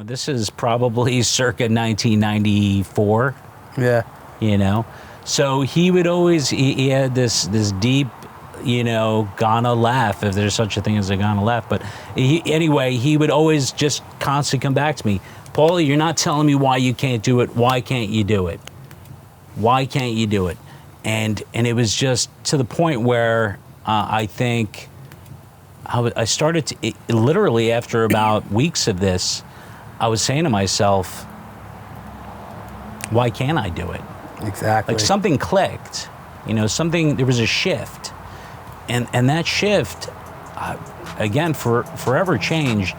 This is probably circa 1994. Yeah. So he would always, he had this deep, Ghana laugh, if there's such a thing as a Ghana laugh. But anyway, he would always just constantly come back to me. Paulie, you're not telling me why you can't do it. Why can't you do it? Why can't you do it? And it was just to the point where I think I started to, literally after about weeks of this, I was saying to myself, why can't I do it? Exactly. Like something clicked, there was a shift. And that shift, again, forever changed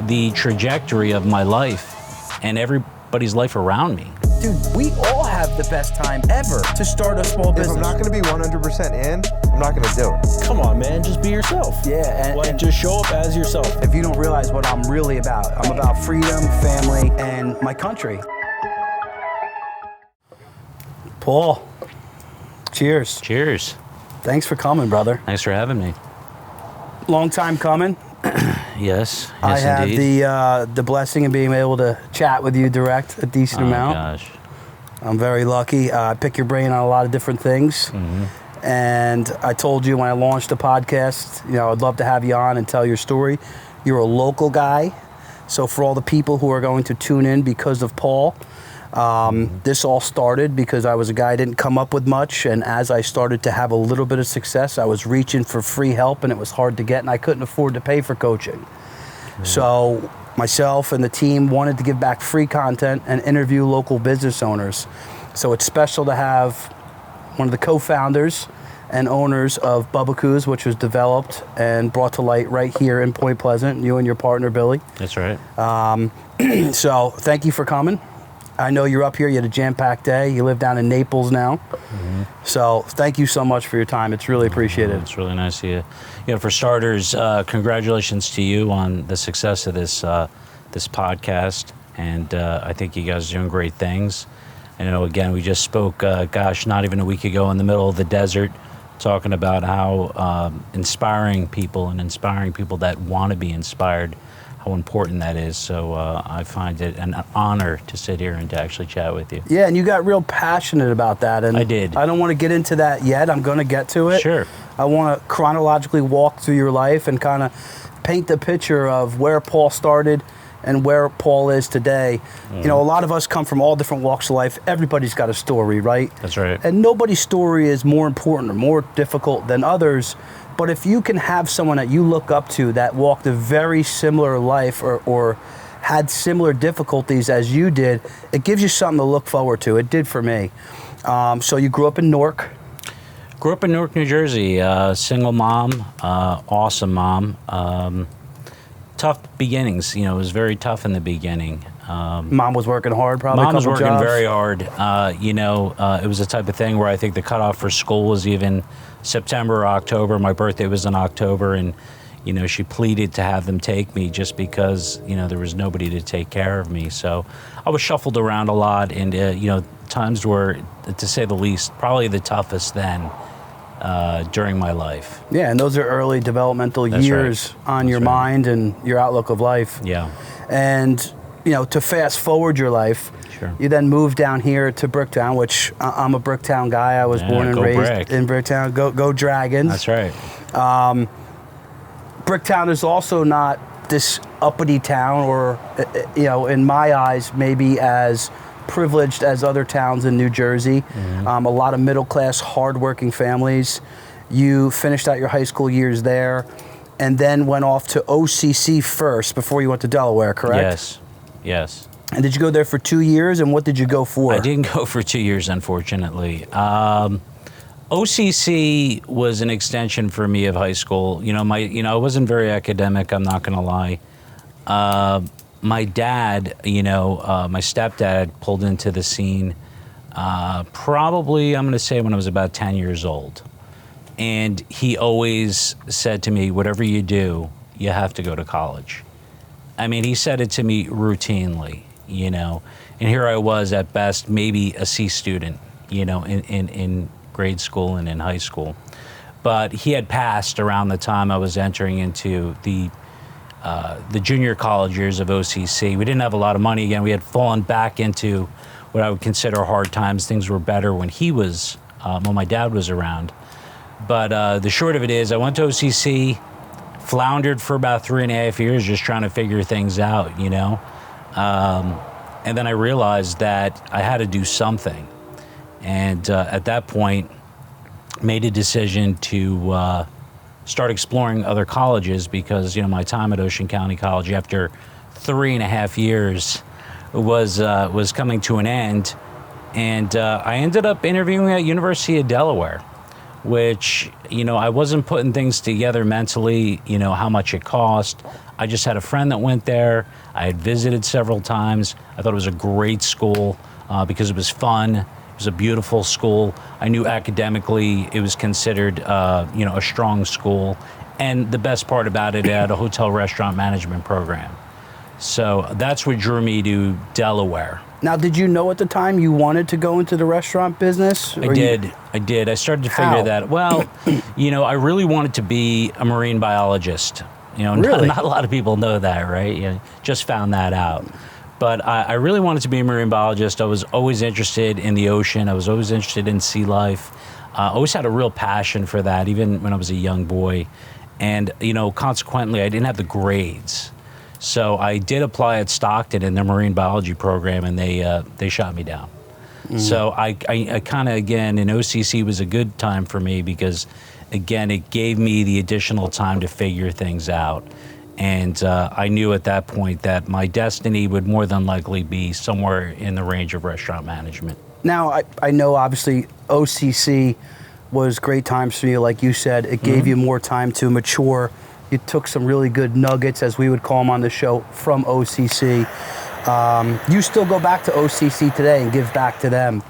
the trajectory of my life and everybody's life around me. Dude, we all have the best time ever to start a small business. If I'm not going to be 100% in, I'm not going to do it. Come on, man, just be yourself. Yeah, and just show up as yourself. If you don't realize what I'm really about, I'm about freedom, family, and my country. Paul, cheers. Cheers. Thanks for coming, brother. Thanks for having me. Long time coming. Yes, I have indeed. the blessing of being able to chat with you direct a decent amount. Gosh. I'm very lucky. I pick your brain on a lot of different things. Mm-hmm. And I told you when I launched the podcast, I'd love to have you on and tell your story. You're a local guy. So for all the people who are going to tune in because of Paul, this all started because I was a guy who didn't come up with much, and as I started to have a little bit of success, I was reaching for free help, and it was hard to get, and I couldn't afford to pay for coaching. Mm-hmm. So myself and the team wanted to give back free content and interview local business owners. So it's special to have one of the co-founders and owners of Bubbakoo's, which was developed and brought to light right here in Point Pleasant, you and your partner, Billy. That's right. So thank you for coming. I know you're up here. You had a jam-packed day. You live down in Naples now. Mm-hmm. So thank you so much for your time. It's really appreciated. It's really nice of you. For starters, congratulations to you on the success of this podcast. And I think you guys are doing great things. And, again, we just spoke, not even a week ago in the middle of the desert, talking about how inspiring people that want to be inspired, how important that is. So I find it an honor to sit here and to actually chat with you. Yeah, and you got real passionate about that. And I did. I don't want to get into that yet. I'm going to get to it. Sure. I want to chronologically walk through your life and kind of paint the picture of where Paul started and where Paul is today. Mm-hmm. A lot of us come from all different walks of life. Everybody's got a story, right? That's right. And nobody's story is more important or more difficult than others. But if you can have someone that you look up to that walked a very similar life or had similar difficulties as you did, it gives you something to look forward to. It did for me. So you grew up in Newark. Grew up in Newark, New Jersey. Single mom, awesome mom. Tough beginnings. It was very tough in the beginning. Mom was working hard, probably. Mom was working jobs. very hard. It was the type of thing where I think the cutoff for school was even September or October. My birthday was in October, and she pleaded to have them take me just because there was nobody to take care of me. So I was shuffled around a lot, and times were, to say the least, probably the toughest then during my life. Yeah, and those are early developmental years on your mind and your outlook of life. Yeah. And to fast forward your life, sure. You then moved down here to Bricktown, which I'm a Bricktown guy. I was born and raised in Bricktown. Go Dragons. That's right. Bricktown is also not this uppity town or, in my eyes, maybe as privileged as other towns in New Jersey. Mm-hmm. A lot of middle-class, hard-working families. You finished out your high school years there and then went off to OCC first before you went to Delaware, correct? Yes. And did you go there for 2 years, and what did you go for? I didn't go for 2 years, unfortunately. OCC was an extension for me of high school. I wasn't very academic, I'm not going to lie. My dad, my stepdad pulled into the scene probably, I'm going to say, when I was about 10 years old. And he always said to me, whatever you do, you have to go to college. I mean, he said it to me routinely, and here I was at best maybe a C student, in grade school and in high school. But he had passed around the time I was entering into the the junior college years of OCC. We didn't have a lot of money. Again, we had fallen back into what I would consider hard times. Things were better when when my dad was around. But the short of it is, I went to OCC, floundered for about 3.5 years, just trying to figure things out, you know. And then I realized that I had to do something. And at that point, made a decision to start exploring other colleges because, you know, my time at Ocean County College after 3.5 years was coming to an end. And I ended up interviewing at University of Delaware, which, you know, I wasn't putting things together mentally, you know, how much it cost. I just had a friend that went there. I had visited several times. I thought it was a great school because it was fun. It was a beautiful school. I knew academically it was considered, you know, a strong school. And the best part about it, it had a hotel restaurant management program. So that's what drew me to Delaware. Now, did you know at the time you wanted to go into the restaurant business? I did. I started to figure that. Well, you know, I really wanted to be a marine biologist. You know, really? not a lot of people know that, right? You know, just found that out. But I really wanted to be a marine biologist. I was always interested in the ocean. I was always interested in sea life. I always had a real passion for that, even when I was a young boy. And, you know, consequently, I didn't have the grades. So I did apply at Stockton in their marine biology program, and they shot me down. So I kind of, again, in OCC was a good time for me because, again, it gave me the additional time to figure things out. And I knew at that point that my destiny would more than likely be somewhere in the range of restaurant management. Now, I know obviously OCC was great times for you. Like you said, it gave you more time to mature. You took some really good nuggets, as we would call them on the show, from OCC. You still go back to OCC today and give back to them.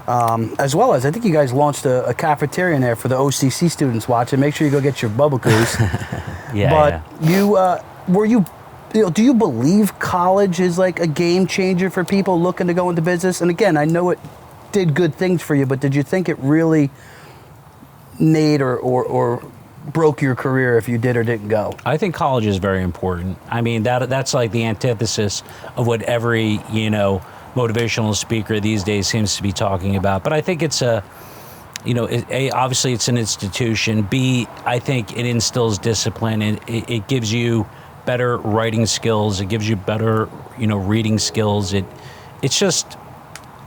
As well as, I think you guys launched a cafeteria in there for the OCC students watching. Make sure you go get your Bubbakoos. Do you believe college is like a game changer for people looking to go into business? And again, I know it did good things for you, but did you think it really made or broke your career if you did or didn't go? I think college is very important. I mean, that's like the antithesis of what every, you know, motivational speaker these days seems to be talking about. But I think it's obviously it's an institution. B, I think it instills discipline, and it gives you better writing skills. It gives you better, you know, reading skills. It's just,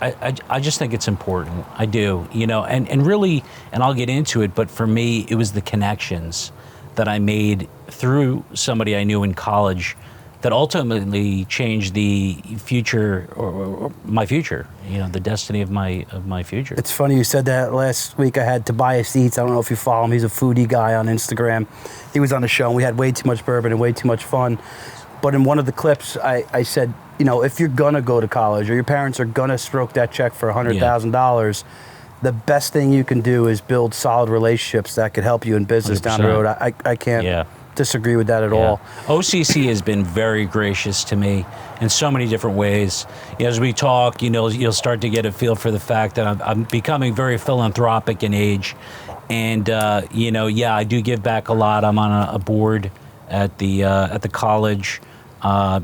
I just think it's important. I do, you know, and really, and I'll get into it, but for me, it was the connections that I made through somebody I knew in college that ultimately changed the future or my future, you know, the destiny of my future. It's funny you said that. Last week I had Tobias Eats. I don't know if you follow him. He's a foodie guy on Instagram. He was on the show and we had way too much bourbon and way too much fun. But in one of the clips, I said, you know, if you're going to go to college or your parents are going to stroke that check for $100,000, the best thing you can do is build solid relationships that could help you in business 100%. down the road. I can't disagree with that at all. OCC has been very gracious to me in so many different ways. You know, as we talk, you know, you'll start to get a feel for the fact that I'm becoming very philanthropic in age. And, you know, I do give back a lot. I'm on a board at the college.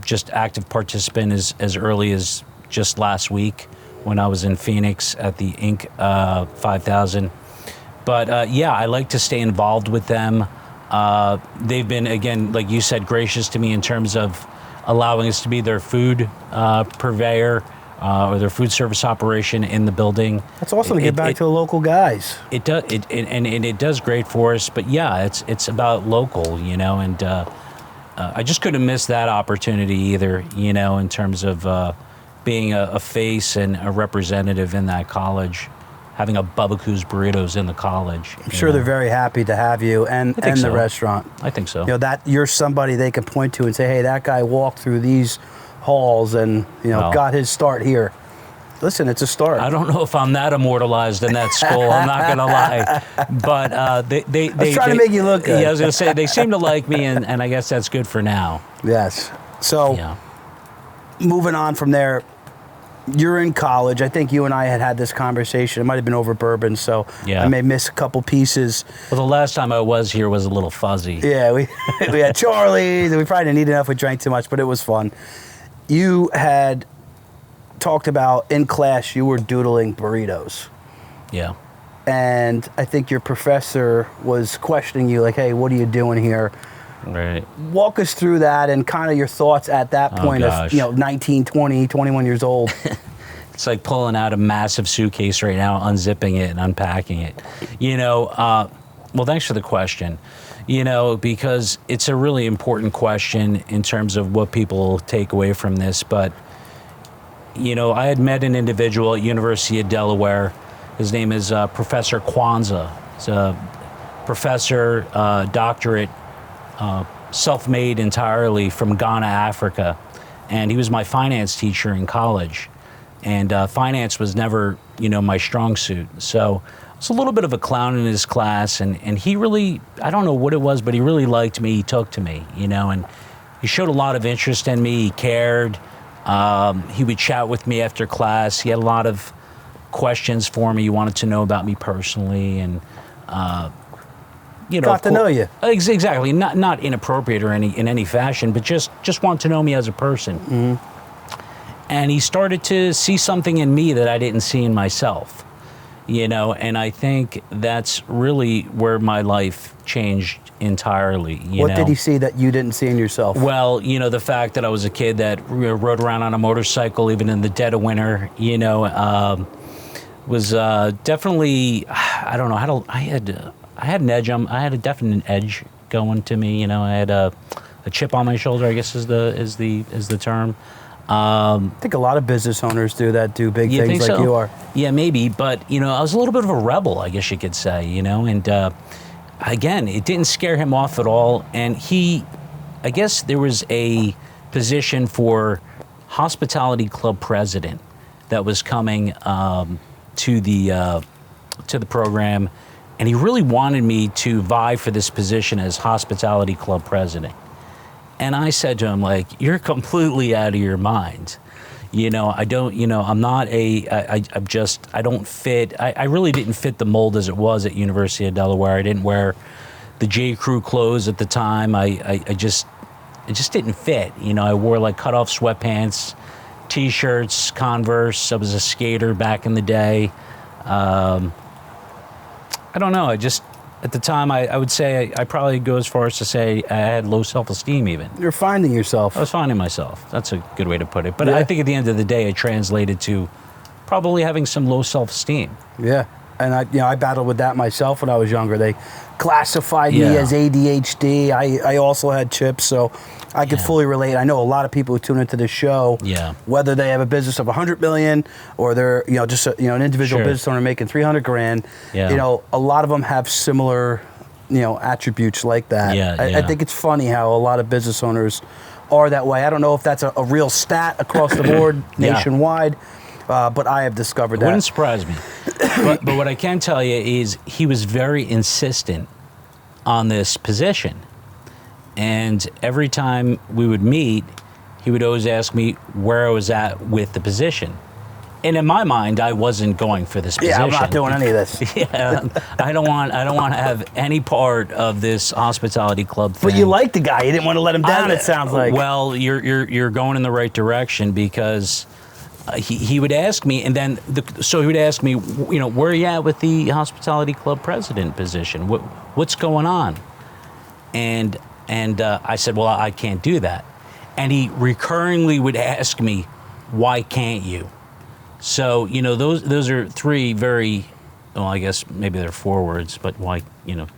Just active participant as early as just last week when I was in Phoenix at the Inc. 5000. But I like to stay involved with them. They've been, again, like you said, gracious to me in terms of allowing us to be their food purveyor or their food service operation in the building. That's awesome to get back to the local guys. It does, and it does great for us. But it's about local, you know, and I just couldn't miss that opportunity either, you know, in terms of being a face and a representative in that college, having a Bubbakoo's Burritos in the college. I'm sure they're very happy to have you and the restaurant. I think so. You know, that you're somebody they can point to and say, hey, that guy walked through these halls and, you know, got his start here. Listen, it's a start. I don't know if I'm that immortalized in that school. I'm not going to lie. But they I was trying to make you look good. Yeah, I was going to say, they seem to like me, and I guess that's good for now. Yes. So, moving on from there, you're in college. I think you and I had this conversation. It might have been over bourbon, so Yeah. I may miss a couple pieces. Well, the last time I was here was a little fuzzy. Yeah, we had Charlie's. We probably didn't eat enough. We drank too much, but it was fun. You had talked about in class you were doodling burritos. Yeah. And I think your professor was questioning you, like, hey, what are you doing here? Right. Walk us through that and kind of your thoughts at that point gosh. of, 19, 20, 21 years old. It's like pulling out a massive suitcase right now, unzipping it and unpacking it. Well, thanks for the question. Because it's a really important question in terms of what people take away from this. But, I had met an individual at University of Delaware. His name is Professor Kwanzaa. He's a professor, doctorate, self-made entirely from Ghana, Africa. And he was my finance teacher in college. And finance was never, my strong suit. So I was a little bit of a clown in his class. And he really, I don't know what it was, but he really liked me. He took to me, and he showed a lot of interest in me. He cared. He would chat with me after class. He had a lot of questions for me. He wanted to know about me personally. And, Got to know you. Exactly. Not inappropriate or in any fashion, but just want to know me as a person. Mm-hmm. And he started to see something in me that I didn't see in myself, and I think that's really where my life changed entirely. What did he see that you didn't see in yourself? Well, the fact that I was a kid that rode around on a motorcycle even in the dead of winter, was definitely, I don't know, I had an edge. I had a definite edge going to me. I had a chip on my shoulder, I guess is the term. I think a lot of business owners do big You things think like so? you are. Yeah, maybe. But, I was a little bit of a rebel, I guess you could say, and again, it didn't scare him off at all. And I guess there was a position for hospitality club president that was coming to the program. And he really wanted me to vie for this position as hospitality club president. And I said to him, like, you're completely out of your mind. I don't, I'm not I don't fit. I really didn't fit the mold as it was at University of Delaware. I didn't wear the J. Crew clothes at the time. It just didn't fit. I wore like cutoff sweatpants, T-shirts, Converse. I was a skater back in the day. I don't know. At the time, I would say I probably go as far as to say I had low self-esteem even. You're finding yourself. I was finding myself. That's a good way to put it. But Yeah. I think at the end of the day, it translated to probably having some low self-esteem. Yeah. And I battled with that myself when I was younger. They classified me Yeah. as ADHD. I also had chips, so I could Yeah. fully relate. I know a lot of people who tune into this show, Yeah. whether they have a business of 100 million or they're just an individual Sure. business owner making 300 grand. Yeah. A lot of them have similar attributes like that. Yeah, I yeah. think it's funny how a lot of business owners are that way. I don't know if that's a real stat across the board Yeah. nationwide. But I have discovered It that. wouldn't surprise me. but what I can tell you is he was very insistent on this position. And every time we would meet, he would always ask me where I was at with the position. And in my mind, I wasn't going for this position. Yeah, I'm not doing any of this. Yeah, I don't want to have any part of this hospitality club thing. But you liked the guy. You didn't want to let him down, it sounds like. Well, you're going in the right direction because he would ask me, and then so he would ask me, where are you at with the hospitality club president position? What's going on? And I said, well, I can't do that. And he recurringly would ask me, why can't you? So those are three very, well, I guess maybe they're 4 words, but why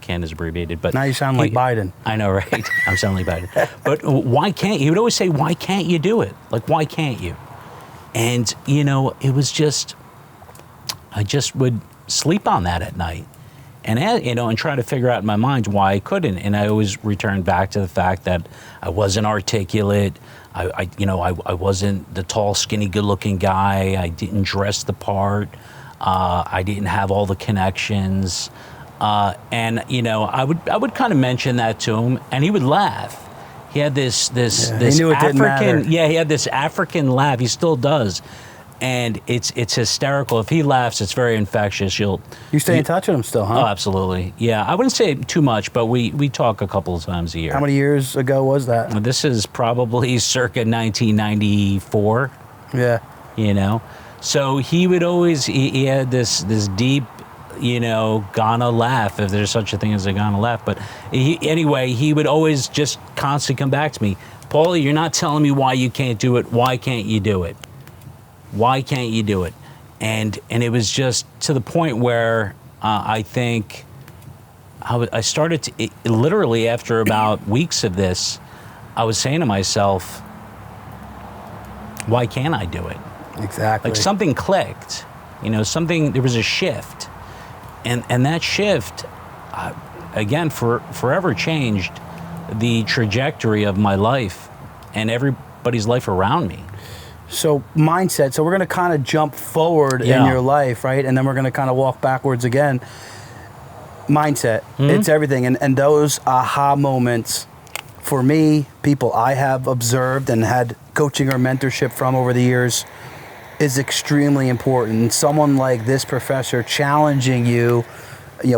can is abbreviated. But Now you sound like Biden. I know, right? I'm sounding like Biden. But why can't you? He would always say, why can't you do it? Like, why can't you? And, it was just, I just would sleep on that at night and, and try to figure out in my mind why I couldn't. And I always returned back to the fact that I wasn't articulate. I wasn't the tall, skinny, good-looking guy. I didn't dress the part. I didn't have all the connections. And, I would kind of mention that to him, and he would laugh. He had this he knew it didn't matter. African, he had this African laugh. He still does. and it's hysterical. If he laughs, it's very infectious. You stay in touch with him still, huh? Oh, absolutely. Yeah, I wouldn't say too much, but we talk a couple of times a year. How many years ago was that? This is probably circa 1994. Yeah. You know, so he would always he had this deep, you know, Ghana laugh, if there's such a thing as a Ghana laugh. But anyway, he would always just constantly come back to me, Paulie, you're not telling me why you can't do it. Why can't you do it? Why can't you do it? And it was just to the point where I think I started to, literally after about weeks of this, I was saying to myself, why can't I do it? Exactly. Like something clicked, you know, there was a shift. And that shift, again, forever changed the trajectory of my life and everybody's life around me. So mindset. So we're going to kind of jump forward in your life, right? And then we're going to kind of walk backwards again. Mindset. It's everything. And those aha moments, for me, people I have observed and had coaching or mentorship from over the years, is extremely important. Someone like this professor challenging you,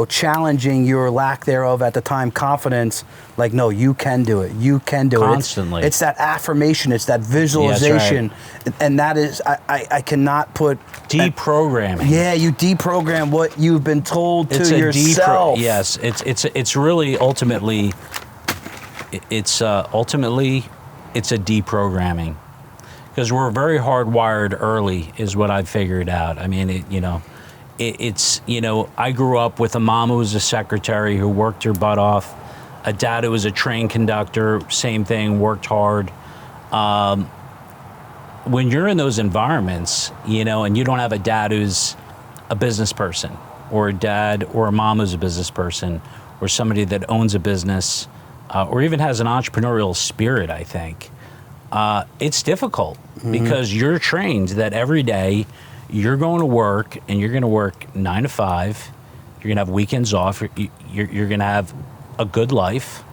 challenging your lack thereof at the time confidence, like, no, you can do it. You can do Constantly. it. It's that affirmation. It's that visualization. Yeah, that's right. And that is, I cannot put... Deprogramming. Yeah, you deprogram what you've been told to yourself. Yes, it's really ultimately, it's a deprogramming. Because we're very hardwired early, is what I've figured out. I mean, I grew up with a mom who was a secretary who worked her butt off, a dad who was a train conductor, same thing, worked hard. When you're in those environments, and you don't have a dad who's a business person, or a dad or a mom who's a business person, or somebody that owns a business, or even has an entrepreneurial spirit, I think, it's difficult because you're trained that every day you're going to work and you're going to work 9 to 5. You're going to have weekends off. You're going to have a good life.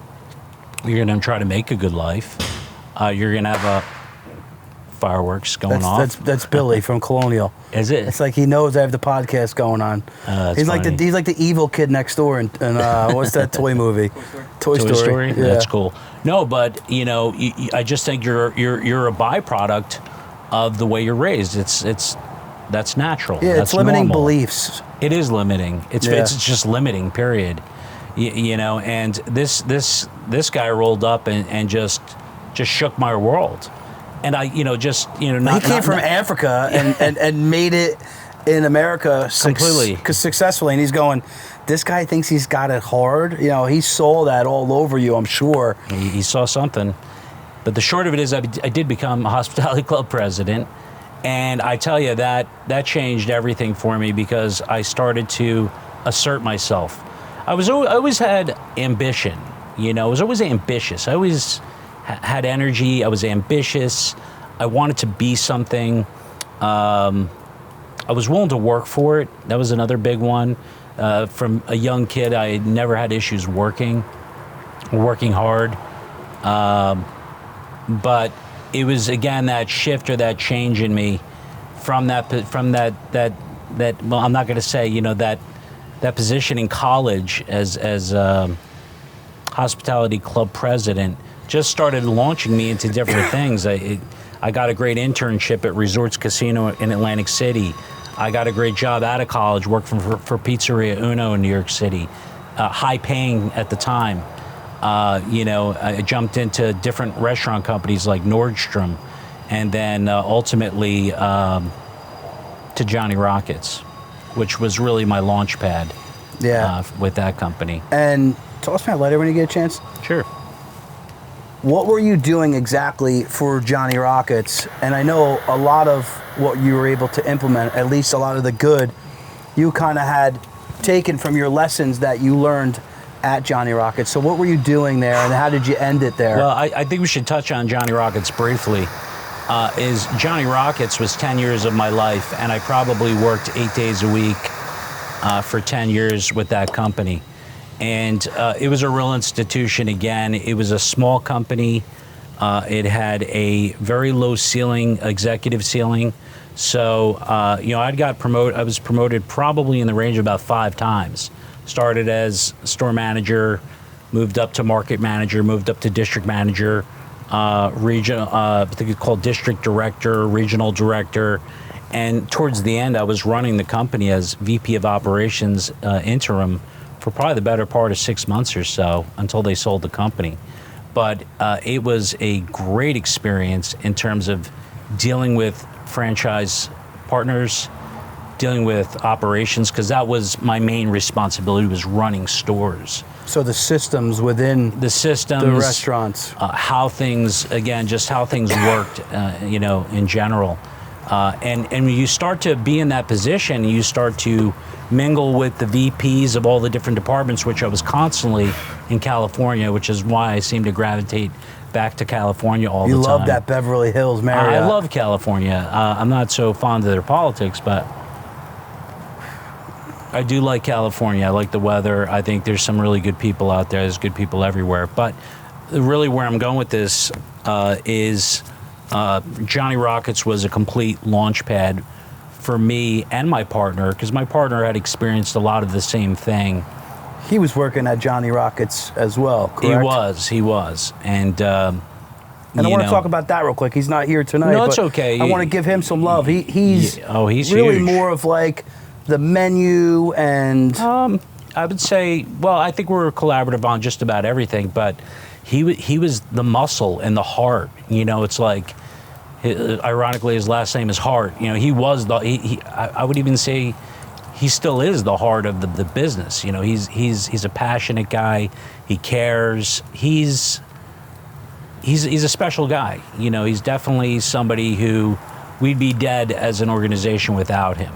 You're going to try to make a good life. You're going to have fireworks going off. That's Billy from Colonial. Is it? It's like he knows I have the podcast going on. He's like the evil kid next door. And what's that toy movie? Toy Story. Yeah. That's cool. No, but I just think you're a byproduct of the way you're raised. That's natural. Yeah, that's it's limiting normal. beliefs. It is limiting. It's just limiting. Period. And this guy rolled up and just shook my world. And I, he came from Africa and made it in America completely successfully. And he's going, this guy thinks he's got it hard. He saw that all over you, I'm sure. He saw something. But the short of it is I did become a hospitality club president. And I tell you, that changed everything for me because I started to assert myself. I always had ambition. I was always ambitious. I always had energy. I was ambitious. I wanted to be something. I was willing to work for it. That was another big one. From a young kid, I never had issues working hard. But it was, again, that shift or that change in me from that well, I'm not going to say, that position in college as hospitality club president just started launching me into different things. I got a great internship at Resorts Casino in Atlantic City. I got a great job out of college working for Pizzeria Uno in New York City, high paying at the time. I jumped into different restaurant companies like Nordstrom, and then ultimately to Johnny Rockets, which was really my launch pad. With that company. And toss me a letter when you get a chance. Sure. What were you doing exactly for Johnny Rockets? And I know a lot of what you were able to implement, at least a lot of the good, you kind of had taken from your lessons that you learned at Johnny Rockets. So what were you doing there, and how did you end it there? Well, I think we should touch on Johnny Rockets briefly. Johnny Rockets was 10 years of my life, and I probably worked 8 days a week for 10 years with that company. And it was a real institution again. It was a small company. It had a very low ceiling, executive ceiling. So, I was promoted probably in the range of about 5 times. Started as store manager, moved up to market manager, moved up to district manager, regional, I think it's called district director, regional director. And towards the end, I was running the company as VP of operations interim for probably the better part of 6 months or so until they sold the company. But it was a great experience in terms of dealing with franchise partners, dealing with operations, because that was my main responsibility, was running stores. So the systems within The systems, the restaurants. how things worked, in general. And when you start to be in that position, you start to mingle with the VPs of all the different departments, which I was constantly in California, which is why I seem to gravitate back to California all the time. You love that Beverly Hills Marriott. I love California. I'm not so fond of their politics, but I do like California. I like the weather. I think there's some really good people out there. There's good people everywhere. But really where I'm going with this is Johnny Rockets was a complete launch pad for me and my partner, because my partner had experienced a lot of the same thing. He was working at Johnny Rockets as well, correct? He was. And I want to talk about that real quick. He's not here tonight. No, it's but okay. I want to give him some love. He's he's really huge. more of like the menu and... I would say, well, I think we were collaborative on just about everything, but he was the muscle and the heart. It's like, ironically, his last name is Hart. He was I would even say he still is the heart of the business. He's a passionate guy. He cares. He's a special guy. He's definitely somebody who we'd be dead as an organization without him,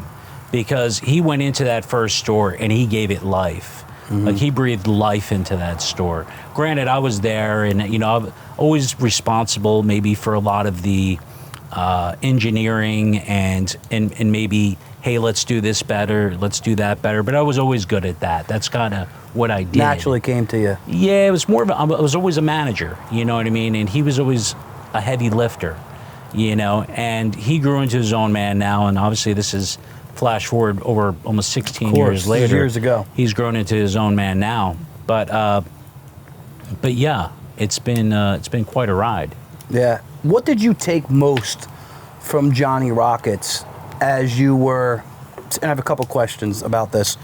because he went into that first store and he gave it life. Like, he breathed life into that store. Granted, I was there, and I'm always responsible maybe for a lot of the engineering and maybe, hey, let's do this better, let's do that better. But I was always good at that. That's kind of what I did. Naturally came to you. Yeah, it was more of I was always a manager, you know what I mean? And he was always a heavy lifter, and he grew into his own man now. And obviously this is flash forward over almost 16 years later. Years ago. He's grown into his own man now. But yeah, it's been quite a ride. Yeah. What did you take most from Johnny Rockets as you were... And I have a couple questions about this.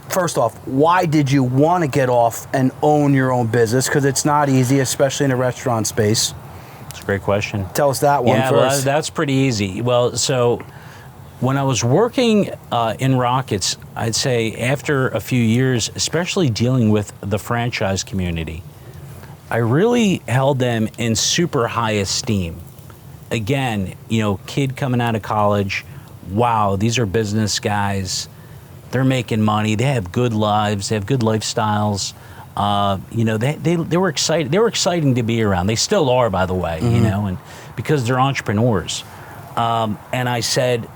First off, why did you want to get off and own your own business? Because it's not easy, especially in a restaurant space. It's a great question. Tell us that one first. Well, that's pretty easy. Well, so when I was working in Rockets, I'd say after a few years, especially dealing with the franchise community, I really held them in super high esteem. Again, kid coming out of college, wow, these are business guys. They're making money. They have good lives. They have good lifestyles. They were excited. They were exciting to be around. They still are, by the way, and because they're entrepreneurs. And I said,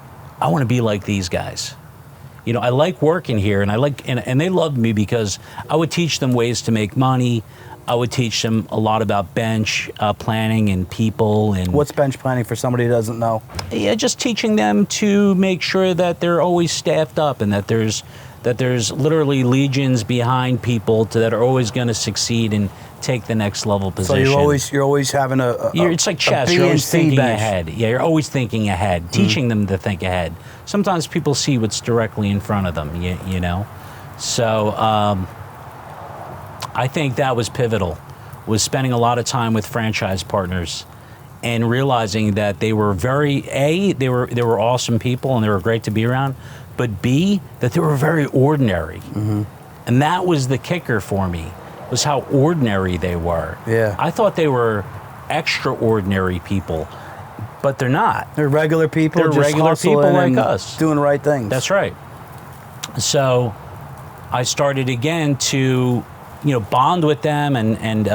I want to be like these guys. I like working here, and and they loved me because I would teach them ways to make money. I would teach them a lot about bench planning and people. And what's bench planning for somebody who doesn't know? Yeah, just teaching them to make sure that they're always staffed up, and that there's literally legions behind people that are always going to succeed and take the next level position. So you're always having it's like chess. You're always thinking ahead. Yeah, you're always thinking ahead, teaching them to think ahead. Sometimes people see what's directly in front of them. So I think that was pivotal. Was spending a lot of time with franchise partners and realizing that they were they were awesome people and they were great to be around, but B, that they were very ordinary. And that was the kicker for me, was how ordinary they were. Yeah. I thought they were extraordinary people, but they're not. They're regular people. They're just regular people like and us. doing the right things. That's right. So I started again to, bond with them and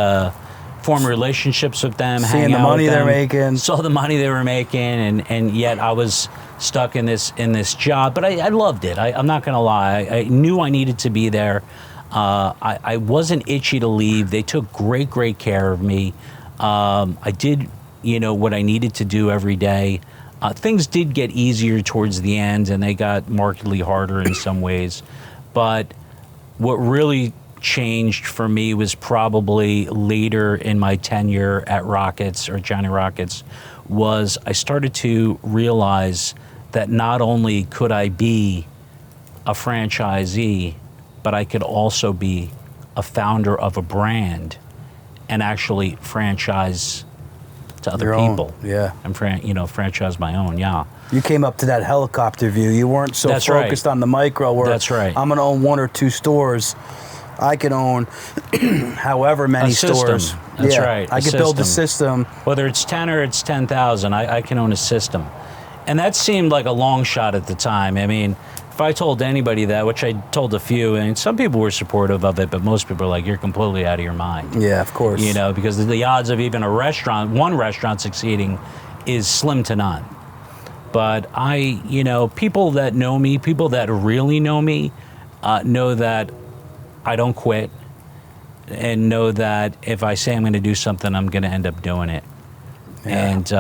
form relationships with them, seeing hang out the money with them. they're making. Saw the money they were making, and yet I was stuck in this job. But I loved it. I'm not going to lie. I knew I needed to be there. I wasn't itchy to leave. They took great care of me. I did, what I needed to do every day. Things did get easier towards the end, and they got markedly harder in some ways. But what really changed for me was probably later in my tenure at Rockets, or Johnny Rockets, was I started to realize that not only could I be a franchisee, but I could also be a founder of a brand and actually franchise to other Your own, people. yeah. And franchise my own, yeah. You came up to that helicopter view. You weren't so That's right. focused on the micro where That's right. I'm going to own 1 or 2 stores. I can own however many A system. stores. That's yeah, right. I A could build a system. system. Whether it's 10 or it's 10,000, I can own a system. And that seemed like a long shot at the time. I mean, if I told anybody that, which I told a few, and some people were supportive of it, but most people are like, you're completely out of your mind. Yeah, of course. Because the odds of even one restaurant succeeding is slim to none. But people that know me, people that really know me, know that I don't quit, and know that if I say I'm going to do something, I'm going to end up doing it. Yeah. And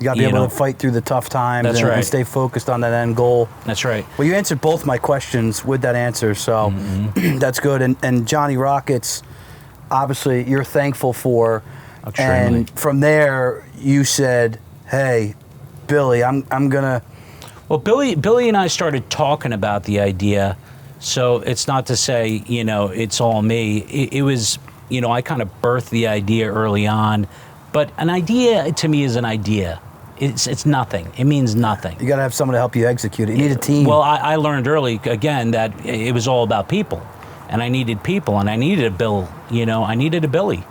you got to be able to fight through the tough times That's and right. stay focused on that end goal. That's right. Well, you answered both my questions with that answer, so that's good. And Johnny Rockets, obviously, you're thankful for. Extremely. And from there, you said, "Hey, Billy, I'm gonna." Well, Billy and I started talking about the idea. So it's not to say, it's all me. It was, I kind of birthed the idea early on. But an idea to me is an idea. It's nothing. It means nothing. You got to have someone to help you execute it. You need a team. Well, I learned early, again, that it was all about people. And I needed people, and I needed a Bill. I needed a Billy.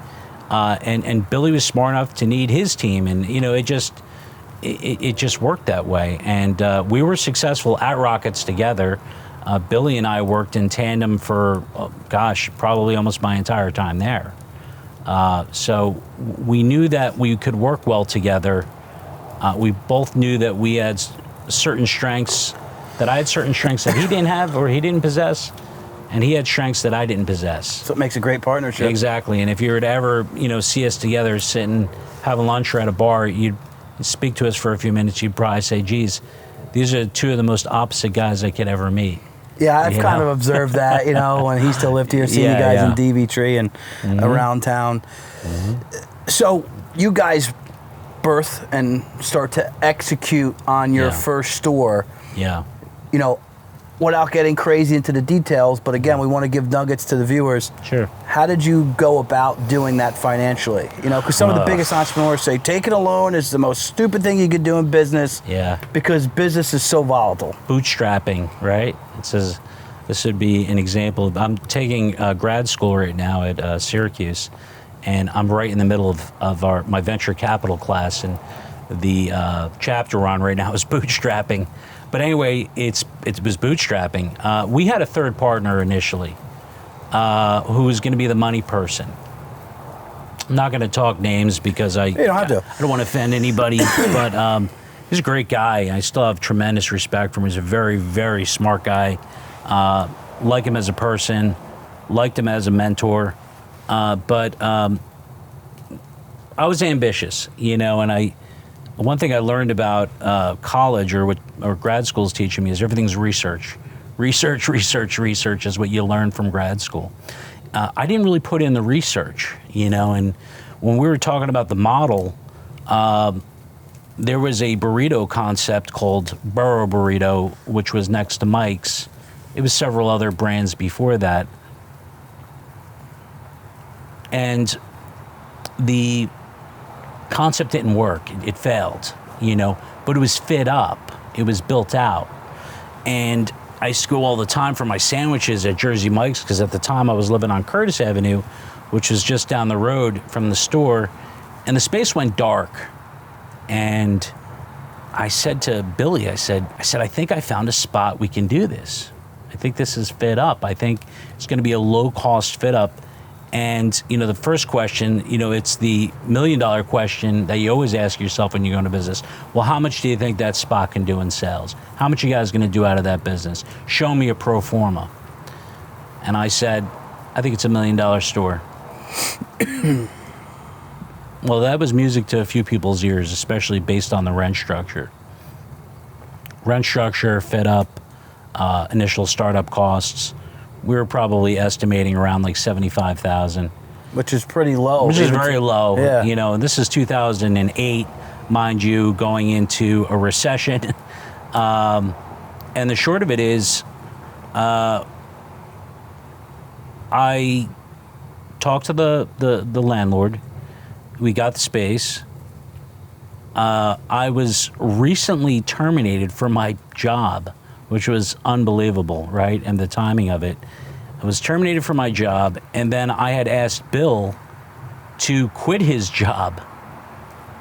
And Billy was smart enough to need his team. And, it just worked that way. And we were successful at Rockets together. Billy and I worked in tandem for, probably almost my entire time there. So we knew that we could work well together. We both knew that we had certain strengths, that I had certain strengths that he didn't have or he didn't possess, and he had strengths that I didn't possess. So it makes a great partnership. Exactly. And if you were to ever, see us together sitting, having lunch or at a bar, you'd speak to us for a few minutes, you'd probably say, geez, these are 2 of the most opposite guys I could ever meet. Yeah, I've kind of observed that, when he still lived here, seeing you guys in DV Tree and around town. So you guys birth and start to execute on your first store. Yeah. Without getting crazy into the details, but again, we want to give nuggets to the viewers. Sure. How did you go about doing that financially? Because some of the biggest entrepreneurs say taking a loan is the most stupid thing you could do in business. Yeah. Because business is so volatile. Bootstrapping, right? It says this would be an example. I'm taking grad school right now at Syracuse, and I'm right in the middle of my venture capital class, and the chapter we're on right now is bootstrapping. But anyway, it was bootstrapping. We had a third partner initially who was going to be the money person. I'm not going to talk names because I don't have to. I don't want to offend anybody, but he's a great guy. I still have tremendous respect for him. He's a very, very smart guy. Like him as a person, liked him as a mentor. But I was ambitious, and one thing I learned about college or grad school is teaching me is everything's research. Research is what you learn from grad school. I didn't really put in the research, and when we were talking about the model, there was a burrito concept called Burro Burrito, which was next to Mike's. It was several other brands before that. And the concept didn't work. It failed, but it was fit up. It was built out. And I used to go all the time for my sandwiches at Jersey Mike's, because at the time I was living on Curtis Avenue, which was just down the road from the store, and the space went dark. And I said to Billy, I said, I think I found a spot we can do this. I think this is fit up. I think it's going to be a low-cost fit up. And, the first question, it's the $1 million question that you always ask yourself when you go into business. Well, how much do you think that spot can do in sales? How much are you guys going to do out of that business? Show me a pro forma. And I said, I think it's $1 million store. Well, that was music to a few people's ears, especially based on the rent structure. Rent structure, fit up, initial startup costs. We were probably estimating around like $75,000. Which is pretty low. Which is very low. Yeah. You know, this is 2008, mind you, going into a recession. And the short of it is, I talked to the landlord. We got the space. I was recently terminated from my job, which was unbelievable, right? And the timing of it. I was terminated from my job, and then I had asked Bill to quit his job,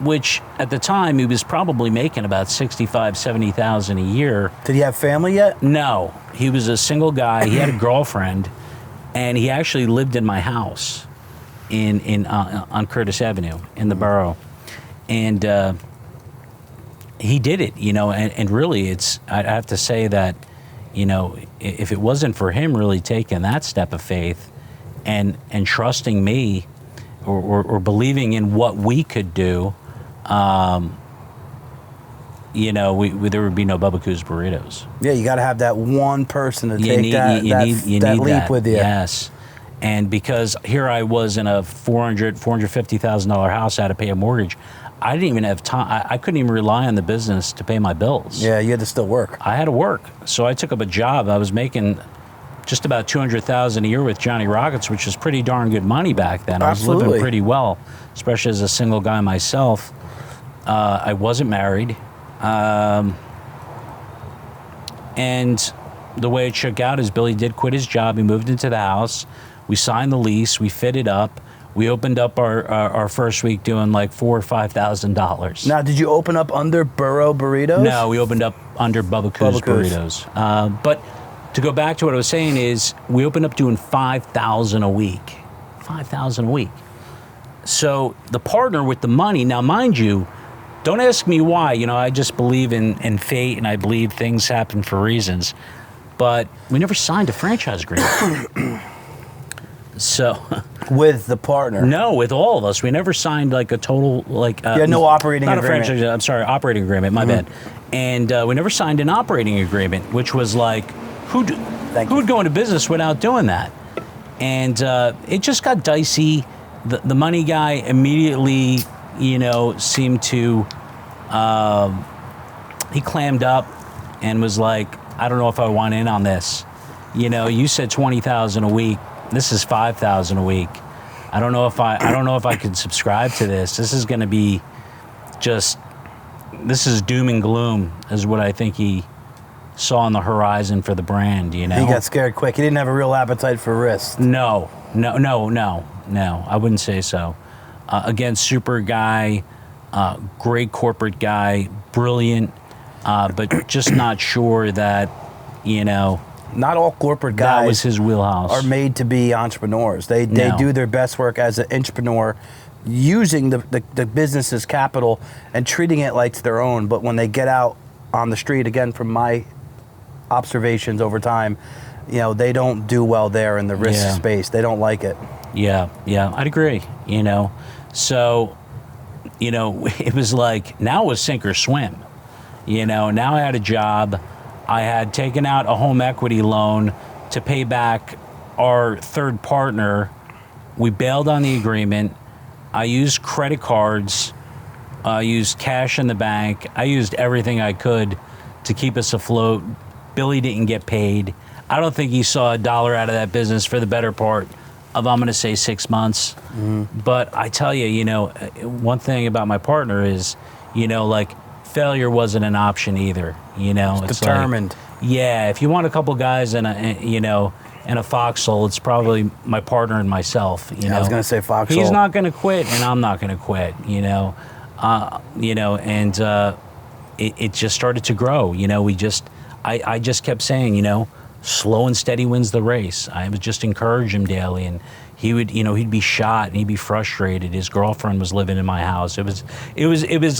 which at the time he was probably making about $65,000-$70,000 a year. Did he have family yet? No, he was a single guy. He had a girlfriend, and he actually lived in my house on Curtis Avenue in the borough, and he did it, you know. And really, I have to say that, you know, if it wasn't for him really taking that step of faith and trusting me or believing in what we could do, you know, there would be no Bubbakoo's Burritos. Yeah, you got to have that one person to take that leap with you. Yes. And because here I was in a $450,000 house, I had to pay a mortgage. I didn't even have time. I couldn't even rely on the business to pay my bills. Yeah, you had to still work. I had to work. So I took up a job. I was making just about $200,000 a year with Johnny Rockets, which was pretty darn good money back then. Absolutely. I was living pretty well, especially as a single guy myself. I wasn't married. And the way it shook out is Billy did quit his job. He moved into the house. We signed the lease. We fitted up. We opened up our first week doing like $4,000 or $5,000. Now, did you open up under Burro Burritos? No, we opened up under Bubbakoo's Burritos. But to go back to what I was saying is, we opened up doing $5,000 a week. $5,000 a week. So the partner with the money, now mind you, don't ask me why. You know, I just believe in fate, and I believe things happen for reasons. But we never signed a franchise agreement. So with the partner? No, with all of us. We never signed like a total like. Yeah, no operating not agreement. Not a franchise. I'm sorry, operating agreement. My bad. And we never signed an operating agreement, which was like, who would go into business without doing that? And it just got dicey. The money guy immediately, you know, seemed to he clammed up and was like, I don't know if I want in on this. You know, you said $20,000 a week. This is $5,000 a week. I don't know if I can subscribe to this. This is going to be this is doom and gloom, is what I think he saw on the horizon for the brand. You know, he got scared quick. He didn't have a real appetite for risk. No. I wouldn't say so. Again, super guy, great corporate guy, brilliant, but just not sure that, you know. Not all corporate guys that was his wheelhouse. Are made to be entrepreneurs. They do their best work as an entrepreneur, using the business's capital and treating it like it's their own. But when they get out on the street, again, from my observations over time, you know, they don't do well there in the risk space. They don't like it. Yeah, I'd agree, you know. So, you know, it was like, now it was sink or swim. You know, now I had a job. I had taken out a home equity loan to pay back our third partner. We bailed on the agreement. I used credit cards. I used cash in the bank. I used everything I could to keep us afloat. Billy didn't get paid. I don't think he saw a dollar out of that business for the better part of, I'm going to say, 6 months. But I tell you, you know, one thing about my partner is, you know, like, failure wasn't an option either. You know, it's determined. Like, yeah, if you want a couple guys and a foxhole, it's probably my partner and myself. You know, I was going to say foxhole. He's not going to quit, and I'm not going to quit. You know, and it just started to grow. You know, I just kept saying, you know, slow and steady wins the race. I would just encourage him daily, and he would, you know, he'd be shot and he'd be frustrated. His girlfriend was living in my house. It was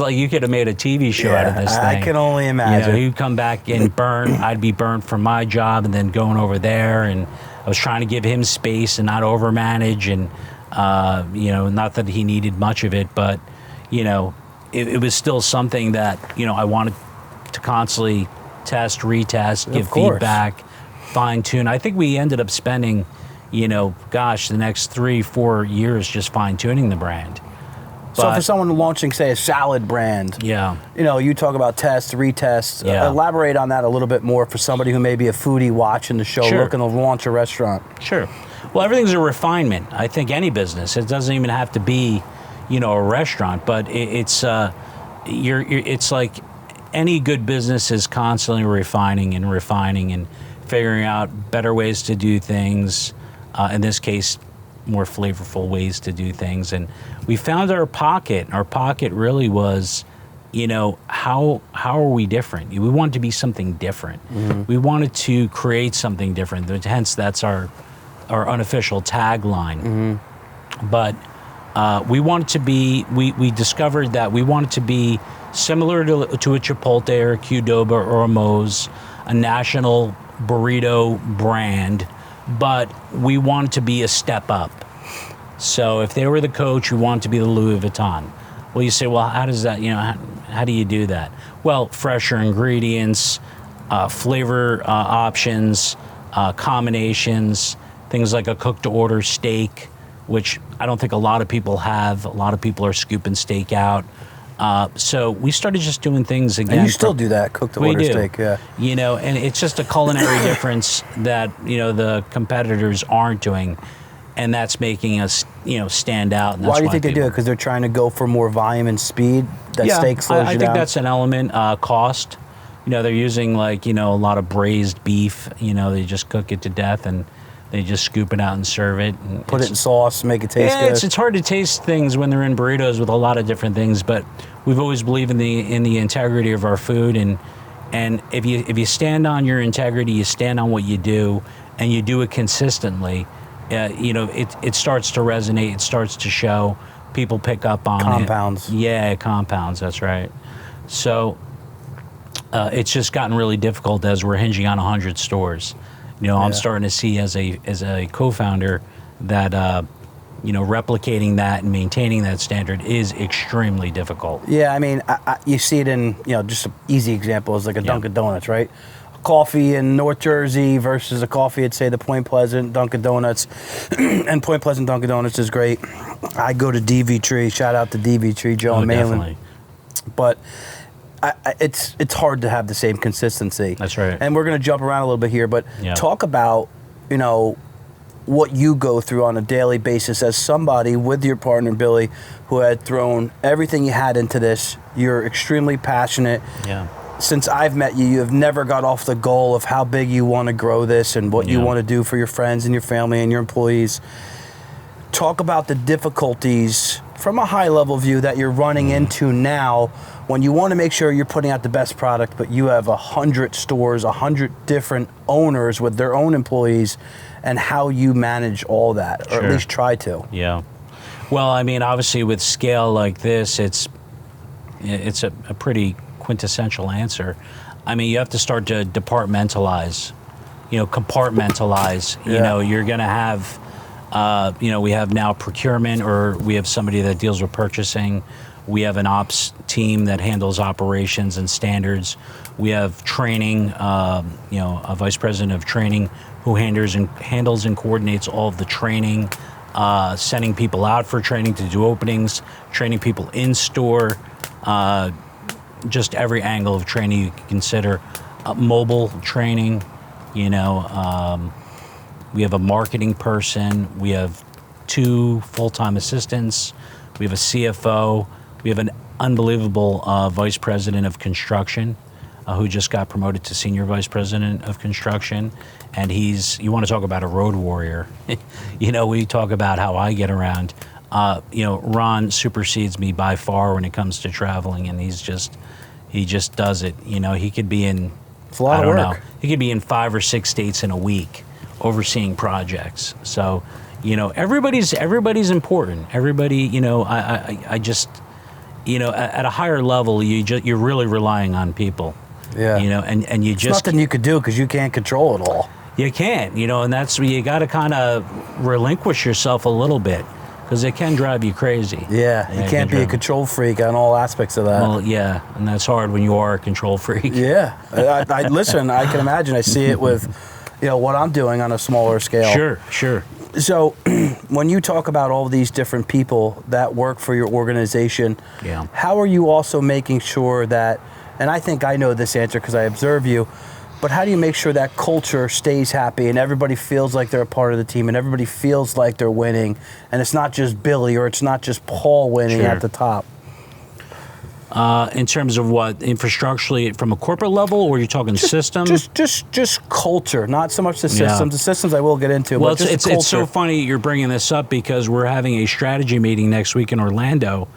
like you could have made a TV show out of this thing. I can only imagine. You know, he'd come back and burn. I'd be burnt from my job and then going over there, and I was trying to give him space and not overmanage, and Not that he needed much of it, but it was still something that I wanted to constantly test, retest, give feedback, fine tune. I think we ended up spending, the next 3-4 years just fine tuning the brand. So for someone launching, say, a salad brand, you talk about test, retest. Elaborate on that a little bit more for somebody who may be a foodie watching the show, looking to launch a restaurant. Sure. Well, everything's a refinement. I think any business. It doesn't even have to be, a restaurant, but it's like any good business is constantly refining and figuring out better ways to do things. In this case, more flavorful ways to do things. And we found our pocket. Our pocket really was, how are we different? We wanted to be something different. Mm-hmm. We wanted to create something different. Hence, that's our unofficial tagline. Mm-hmm. But we wanted to be, we discovered that we wanted to be similar to a Chipotle or a Qdoba or a Moe's, a national burrito brand, but we wanted to be a step up. So if they were the Coach, we wanted to be the Louis Vuitton. Well, you say, well, how does that, how do you do that? Well, fresher ingredients, flavor options, combinations, things like a cook-to-order steak, which I don't think a lot of people have. A lot of people are scooping steak out. So we started just doing things again. And you still do that, cook-to-order steak, yeah. And it's just a culinary difference that, the competitors aren't doing. And that's making us, stand out. And that's why do you think they do it? Because they're trying to go for more volume and speed? That steak slows you down? I think that's an element. Cost. They're using, a lot of braised beef. They just cook it to death and they just scoop it out and serve it. And put it in sauce, make it taste good. It's hard to taste things when they're in burritos with a lot of different things, but we've always believed in the integrity of our food, and if you stand on your integrity, you stand on what you do, and you do it consistently, it starts to resonate, it starts to show, people pick up on compounds. Yeah, compounds, that's right. So it's just gotten really difficult as we're hinging on 100 stores. I'm starting to see as a co-founder that replicating that and maintaining that standard is extremely difficult. Yeah, I mean, you see it in just an easy example is like a Dunkin' Donuts, right? A coffee in North Jersey versus a coffee at, say, the Point Pleasant Dunkin' Donuts, and Point Pleasant Dunkin' Donuts is great. I go to DV Tree. Shout out to DV Tree, Joe and Malin. Definitely. But it's hard to have the same consistency. That's right. And we're going to jump around a little bit here, but talk about, what you go through on a daily basis as somebody with your partner, Billy, who had thrown everything you had into this. You're extremely passionate. Yeah. Since I've met you, you have never got off the goal of how big you want to grow this and what you want to do for your friends and your family and your employees. Talk about the difficulties from a high level view that you're running into now when you want to make sure you're putting out the best product, but you have 100 stores, 100 different owners with their own employees, and how you manage all that, or at least try to. Yeah. Well, I mean, obviously with scale like this, it's a pretty quintessential answer. I mean, you have to start to compartmentalize. You're going to have, we have now procurement, or we have somebody that deals with purchasing. We have an ops team that handles operations and standards. We have training, a vice president of training who handles and coordinates all of the training, sending people out for training to do openings, training people in store, just every angle of training you can consider. Mobile training, we have a marketing person. We have 2 full-time assistants. We have a CFO. We have an unbelievable vice president of construction who just got promoted to senior vice president of construction. And you want to talk about a road warrior. We talk about how I get around. Ron supersedes me by far when it comes to traveling, and he just does it. He could be in, it's a lot of work. He could be in 5 or 6 states in a week overseeing projects. So, everybody's important. Everybody, I just, at a higher level, you're really relying on people. Yeah. And you just, nothing you could do because you can't control it all. You can't, and that's where you got to kind of relinquish yourself a little bit. because it can drive you crazy. Yeah, you it can't can be a drive- control freak on all aspects of that. Well, yeah, and that's hard when you are a control freak. Yeah, I listen. I can imagine. I see it with, what I'm doing on a smaller scale. Sure. So, when you talk about all these different people that work for your organization, Yeah. how are you also making sure that? And I think I know this answer because I observe you. But how do you make sure that culture stays happy and everybody feels like they're a part of the team and everybody feels like they're winning, and it's not just Billy or it's not just Paul winning Sure. at the top? In terms of what, infrastructurally from a corporate level, or you're talking system? Just culture, not so much the systems. Yeah. The systems I will get into, Well, but just it's culture. so funny you're bringing this up because we're having a strategy meeting next week in Orlando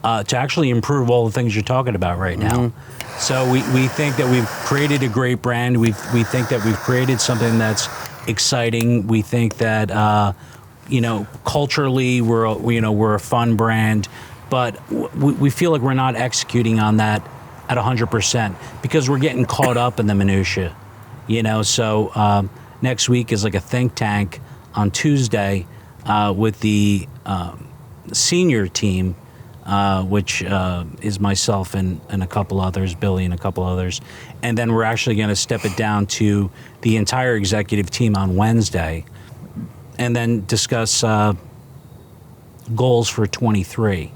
to actually improve all the things you're talking about right now. So we think that we've created a great brand. We think that we've created something that's exciting. We think that culturally we're a fun brand, but we feel like we're not executing on that at 100% because we're getting caught up in the minutia. So next week is like a think tank on Tuesday with the senior team, which is myself and a couple others, Billy and a couple others. And then we're actually going to step it down to the entire executive team on Wednesday and then discuss goals for 23.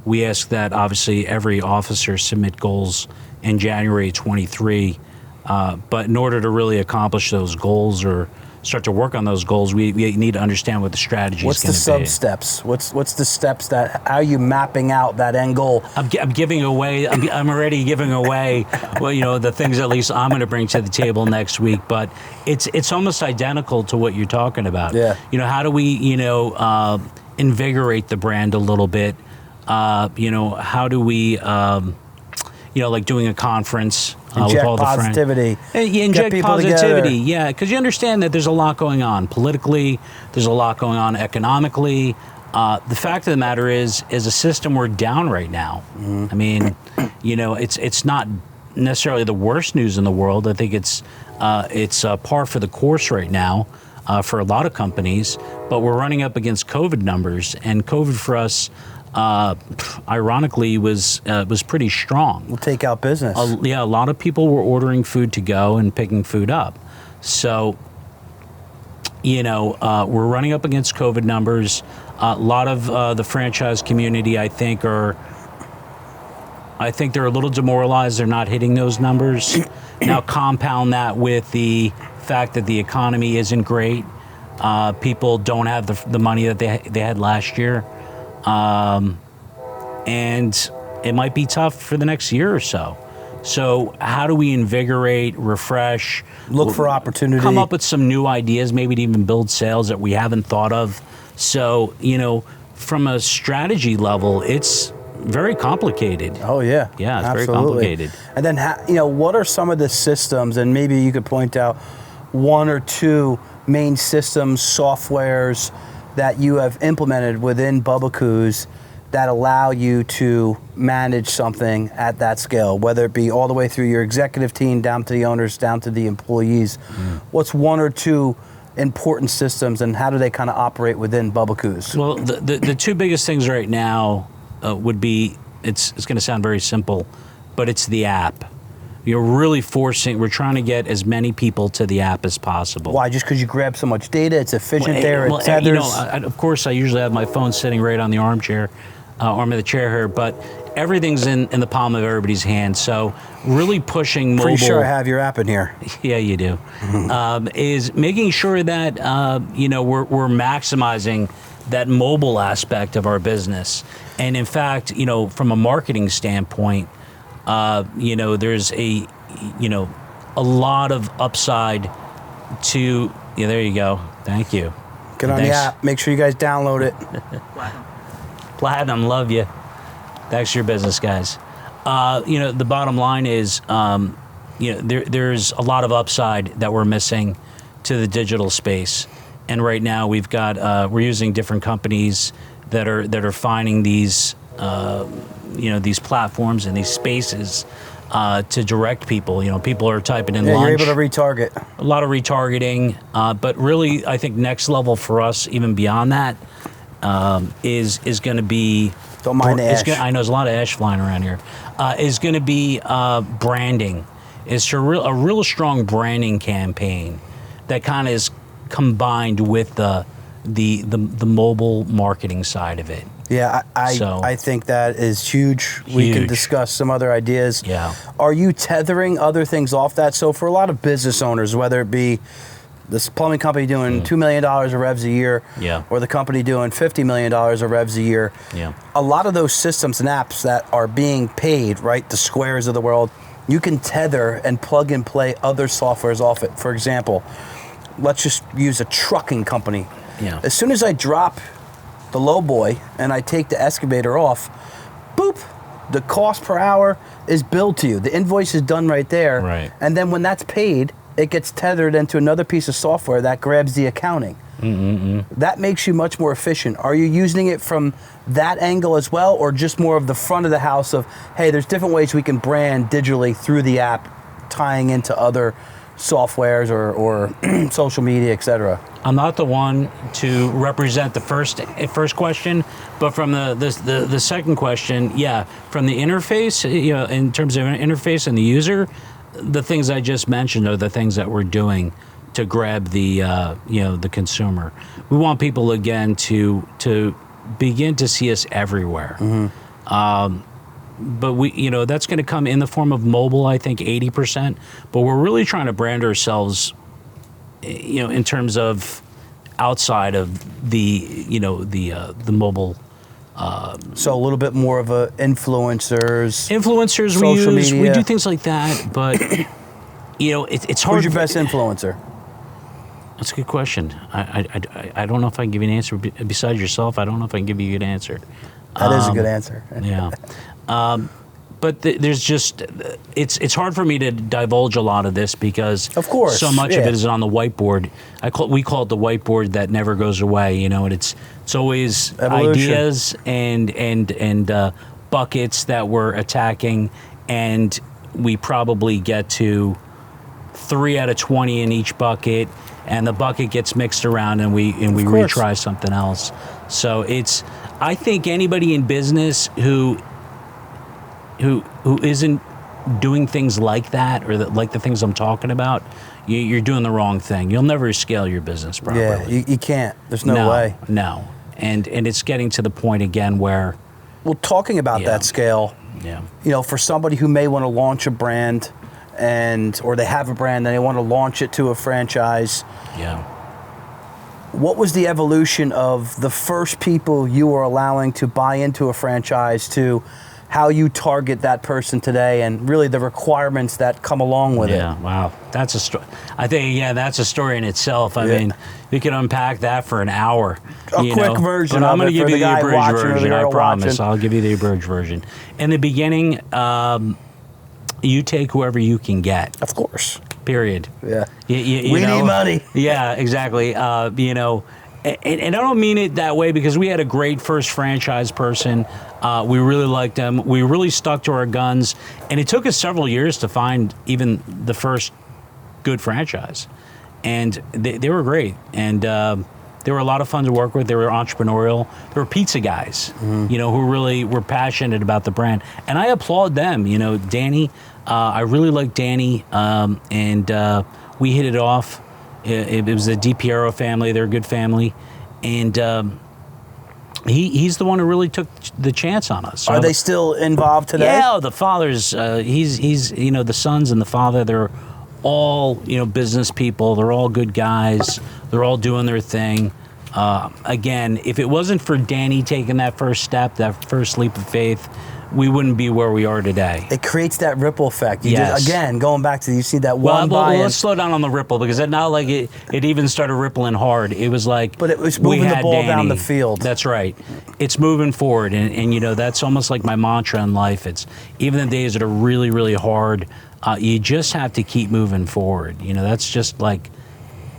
We ask that obviously every officer submit goals in January 23. But in order to really accomplish those goals or start to work on those goals, we need to understand what the strategy What's is the going to be. sub-steps? What's the steps that, how are you mapping out that end goal? I'm giving away, I'm already giving away, the things at least I'm going to bring to the table next week, but it's almost identical to what you're talking about. Yeah. How do we, invigorate the brand a little bit? How do we, like doing a conference with Inject all the positivity. friends. Get Inject people positivity, together. yeah, because you understand that there's a lot going on politically, there's a lot going on economically. The fact of the matter is a system we're down right now. I mean, it's not necessarily the worst news in the world. I think it's par for the course right now for a lot of companies. But we're running up against COVID numbers, and COVID for us, ironically, was pretty strong. We'll take out business. A lot of people were ordering food to go and picking food up. So, we're running up against COVID numbers. A lot of the franchise community, I think they're a little demoralized. They're not hitting those numbers. Now, compound that with the fact that the economy isn't great. People don't have the money that they had last year. And it might be tough for the next year or so. So how do we invigorate, refresh, Look for opportunity. come up with some new ideas, maybe to even build sales that we haven't thought of? So, from a strategy level, it's very complicated. Oh yeah, Yeah, it's very absolutely. complicated. And then, what are some of the systems? And maybe you could point out one or two main systems, softwares that you have implemented within Bubbakoo's that allow you to manage something at that scale, whether it be all the way through your executive team, down to the owners, down to the employees. What's one or two important systems, and how do they kind of operate within Bubbakoo's? Well, the two biggest things right now would be, it's going to sound very simple, but it's the app. We're trying to get as many people to the app as possible. Why? Just because you grab so much data, it's efficient there, it tethers. Of course, I usually have my phone sitting right on the arm of the chair here, but everything's in the palm of everybody's hand. So really pushing mobile. Pretty sure I have your app in here. Yeah, you do. Is making sure that we're maximizing that mobile aspect of our business. And in fact, from a marketing standpoint, there's a lot of upside to. Yeah, there you go. Thank you. Get on the app. Make sure you guys download it. Platinum, love you. Thanks for your business, guys. The bottom line is, there's a lot of upside that we're missing to the digital space, and right now we're using different companies that are finding these these platforms and these spaces to direct people. People are typing in lunch. You're able to retarget. A lot of retargeting, but really, I think next level for us, even beyond that, is going to be. Don't mind the ash. I know there's a lot of ash flying around here. Is going to be branding. It's a real strong branding campaign that kind of is combined with the mobile marketing side of it. Yeah, I think that is huge. We can discuss some other ideas. Yeah. Are you tethering other things off that? So for a lot of business owners, whether it be this plumbing company doing $2 million of revs a year, or the company doing $50 million of revs a year, a lot of those systems and apps that are being paid, right, the Squares of the world, you can tether and plug and play other softwares off it. For example, let's just use a trucking company. Yeah. As soon as I drop the low boy and I take the excavator off, boop, the cost per hour is billed to you. The invoice is done right there. Right. And then when that's paid, it gets tethered into another piece of software that grabs the accounting. That makes you much more efficient. Are you using it from that angle as well, or just more of the front of the house of, hey, there's different ways we can brand digitally through the app, tying into other softwares or social media, etc.? I'm not the one to represent the first question, but from the second question, from the interface, in terms of interface and the user, the things I just mentioned are the things that we're doing to grab the the consumer. We want people again to begin to see us everywhere. But we, that's going to come in the form of mobile. I think 80%. But we're really trying to brand ourselves, in terms of outside of the mobile. So a little bit more of a influencers, Social we use. Media. We do things like that, but it's hard. Who's your best influencer? That's a good question. I don't know if I can give you an answer besides yourself. I don't know if I can give you a good answer. That is a good answer. Yeah. But there's just, it's hard for me to divulge a lot of this because of course, so much of it is on the whiteboard. We call it the whiteboard that never goes away, and it's always evolution. Ideas and buckets that we're attacking, and we probably get to 3 out of 20 in each bucket, and the bucket gets mixed around and we retry something else. So I think anybody in business who isn't doing things like that or like the things I'm talking about, you're doing the wrong thing. You'll never scale your business properly. Yeah, you can't. There's no way. No. And it's getting to the point again where... Well, talking about that scale, for somebody who may want to launch a brand or they have a brand and they want to launch it to a franchise. Yeah. What was the evolution of the first people you were allowing to buy into a franchise to how you target that person today and really the requirements that come along with it? Yeah, wow. That's a story. I think, that's a story in itself. I mean, we can unpack that for an hour. A quick version but I'm of going to it give for you the the guy abridged watching or the version, I girl promise. watching. I'll give you the abridged version. In the beginning, you take whoever you can get. Of course. Period. Yeah. We need money. Yeah, exactly. And I don't mean it that way because we had a great first franchise person. We really liked them. We really stuck to our guns. And it took us several years to find even the first good franchise. And they were great. And they were a lot of fun to work with. They were entrepreneurial. They were pizza guys, who really were passionate about the brand. And I applaud them. Danny, I really like Danny. And we hit it off. It was the DiPiero family. They're a good family. And he's the one who really took the chance on us. So, are they still involved today? Yeah, the father's, he's the sons and the father, they're all, business people. They're all good guys. They're all doing their thing. Again, if it wasn't for Danny taking that first step, that first leap of faith, we wouldn't be where we are today. It creates that ripple effect. Yes. Again, going back to, you see that one buy-in. Let's slow down on the ripple because it's not like it even started rippling hard. It was like, but it was moving the ball Danny down the field. That's right. It's moving forward, and that's almost like my mantra in life. It's even the days that are really, really hard. You just have to keep moving forward. That's just like,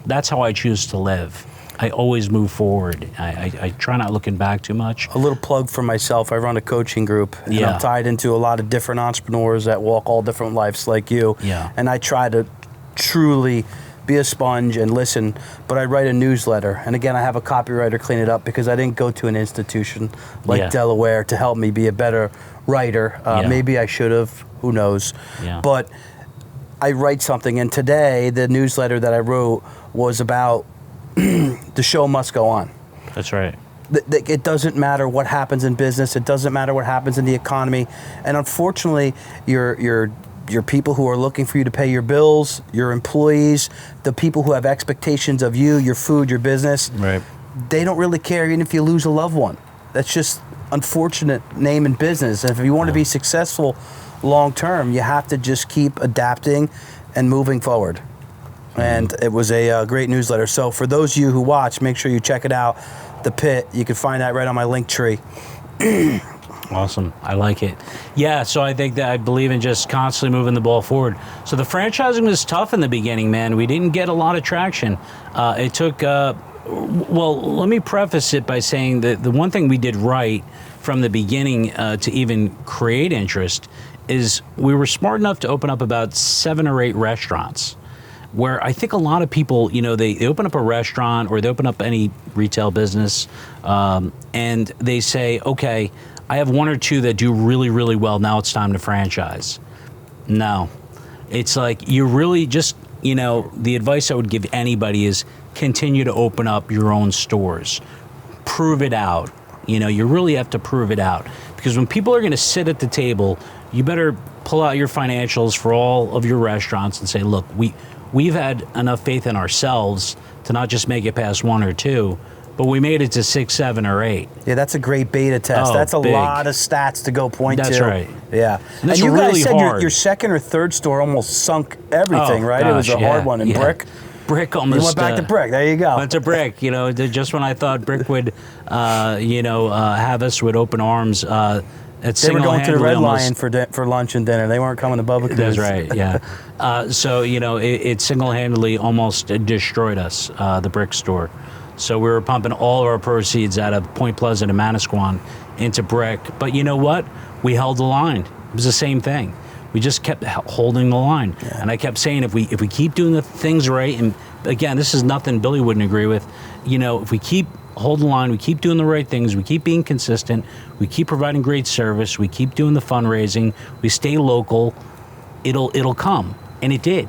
that's how I choose to live. I always move forward. I try not looking back too much. A little plug for myself. I run a coaching group. And I'm tied into a lot of different entrepreneurs that walk all different lives like you. Yeah. And I try to truly be a sponge and listen, but I write a newsletter. And again, I have a copywriter clean it up because I didn't go to an institution like Yeah. Delaware to help me be a better writer. Yeah. Maybe I should have, who knows. Yeah. But I write something, and today the newsletter that I wrote was about the show must go on. That's right. It doesn't matter what happens in business. It doesn't matter what happens in the economy. And unfortunately, your people who are looking for you to pay your bills, your employees, the people who have expectations of you, your food, your business, Right. they don't really care even if you lose a loved one. That's just unfortunate name in business. And if you want to be successful long term, you have to just keep adapting and moving forward. And it was a great newsletter. So for those of you who watch, make sure you check it out. The Pit. You can find that right on my link tree. Awesome. I like it. Yeah, so I think that I believe in just constantly moving the ball forward. So the franchising was tough in the beginning, man. We didn't get a lot of traction. It took, well, let me preface it by saying that the one thing we did right from the beginning to even create interest is we were smart enough to open up about 7 or 8 restaurants. Where I think a lot of people, you know, they open up a restaurant or they open up any retail business and they say, okay, I have 1 or 2 that do really, really well. Now it's time to franchise. No, it's like you really just, you know, the advice I would give anybody is continue to open up your own stores. Prove it out. You know, you really have to prove it out because when people are going to sit at the table, you better pull out your financials for all of your restaurants and say, look, we've had enough faith in ourselves to not just make it past 1 or 2, but we made it to 6, 7, or 8. Yeah, that's a great beta test. Oh, That's a big. lot of stats to go point to. That's right. Yeah. And it's you guys really said hard. your second or third store almost sunk everything, Oh, right? It was gosh, a hard one. And brick? Brick almost. You went back to brick. There you go. Went to brick. You know, just when I thought brick would, have us with open arms, They were going to the Red Lion for lunch and dinner. They weren't coming to Bubbakoo. That's right, yeah. So, you know, it single-handedly almost destroyed us, the brick store. So we were pumping all of our proceeds out of Point Pleasant and Manasquan into brick. But you know what? We held the line. It was the same thing. We just kept holding the line. Yeah. And I kept saying, if we keep doing the things right, and again, this is nothing Billy wouldn't agree with, you know, if we keep holding the line, we keep doing the right things, we keep being consistent, we keep providing great service, we keep doing the fundraising, we stay local, it'll come. And it did.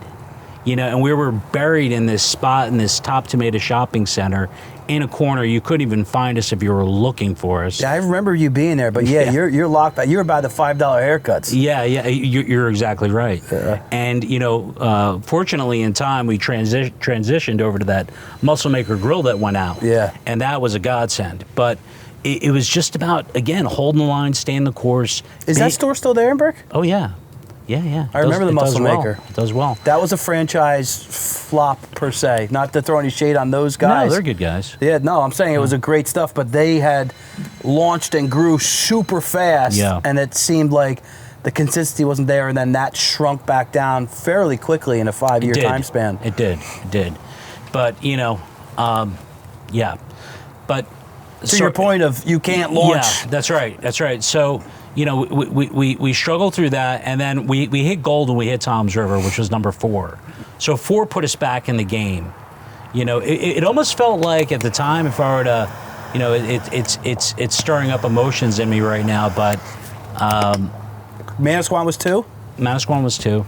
You know, and we were buried in this spot in this Top Tomato shopping center in a corner. You couldn't even find us if you were looking for us. Yeah, I remember you being there, but yeah. you're locked by. You were by the $5 haircuts. Yeah, you're exactly right. Yeah. And you know, fortunately, in time, we transitioned over to that Muscle Maker grill that went out. Yeah, and that was a godsend. But it was just about again holding the line, staying the course. Is that store still there in Brick? Oh yeah. Yeah. I remember the Muscle Maker. It does well. That was a franchise flop per se. Not to throw any shade on those guys. No, they're good guys. Yeah, no, I'm saying it was a great stuff, but they had launched and grew super fast. Yeah. And it seemed like the consistency wasn't there, and then that shrunk back down fairly quickly in a 5-year time span. It did. But, you know, yeah. But to your point of you can't launch. Yeah, that's right. So, you know, we struggled through that, and then we hit gold when we hit Tom's River, which was number 4. So 4 put us back in the game. You know, it almost felt like at the time, if I were to, you know, it's stirring up emotions in me right now. But Manasquan was 2. Manasquan was 2,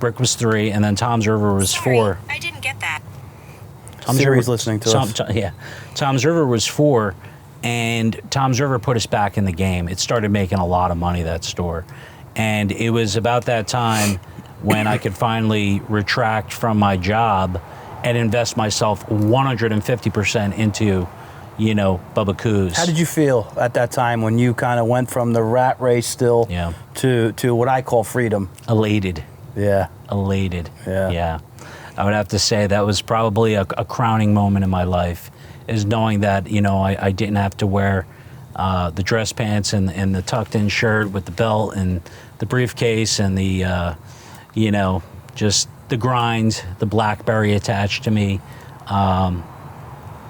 Brick was 3, and then Tom's River was 4. I didn't get that. Siri's listening to us. Tom's River was 4. And Tom's River put us back in the game. It started making a lot of money, that store. And it was about that time when I could finally retract from my job and invest myself 150% into, you know, Bubbakoo's. How did you feel at that time when you kind of went from the rat race still to what I call freedom? Elated. Yeah. Elated. Yeah. I would have to say that was probably a crowning moment in my life. Is knowing that, you know, I didn't have to wear the dress pants and the tucked-in shirt with the belt and the briefcase and the, you know, just the grind, the BlackBerry attached to me.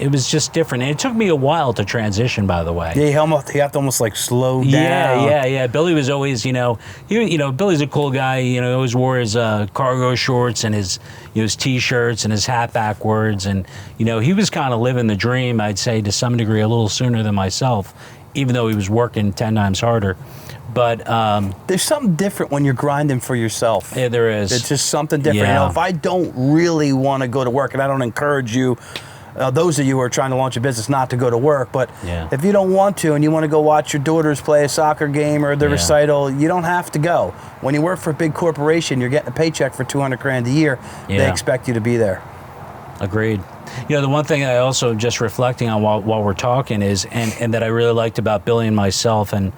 it was just different. And it took me a while to transition, by the way. Yeah, you have to almost like slow down. Yeah. Billy was always, Billy's a cool guy. Always wore his cargo shorts and his T-shirts and his hat backwards, and he was kind of living the dream. I'd say to some degree a little sooner than myself, even though he was working 10 times harder. But there's something different when you're grinding for yourself. Yeah, there is. It's just something different. Yeah. If I don't really want to go to work, and I don't encourage you, those of you who are trying to launch a business, not to go to work, but if you don't want to and you want to go watch your daughters play a soccer game or the recital, you don't have to go. When you work for a big corporation, you're getting a paycheck for $200,000 a year. Yeah. They expect you to be there. Agreed. The one thing I also just reflecting on while we're talking is, and that I really liked about Billy and myself, and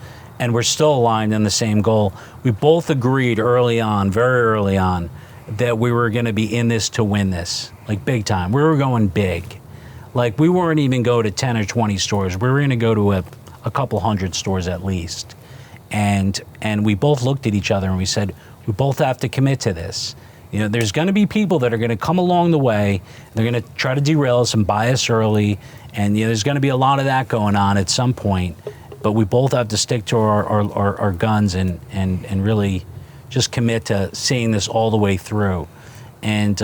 we're still aligned in the same goal. We both agreed early on, very early on, that we were going to be in this to win this, like big time. We were going big. Like we weren't even go to 10 or 20 stores. We were going to go to a couple hundred stores at least. And we both looked at each other and we said, we both have to commit to this. There's going to be people that are going to come along the way. They're going to try to derail us and buy us early. And there's going to be a lot of that going on at some point. But we both have to stick to our guns and really just commit to seeing this all the way through. And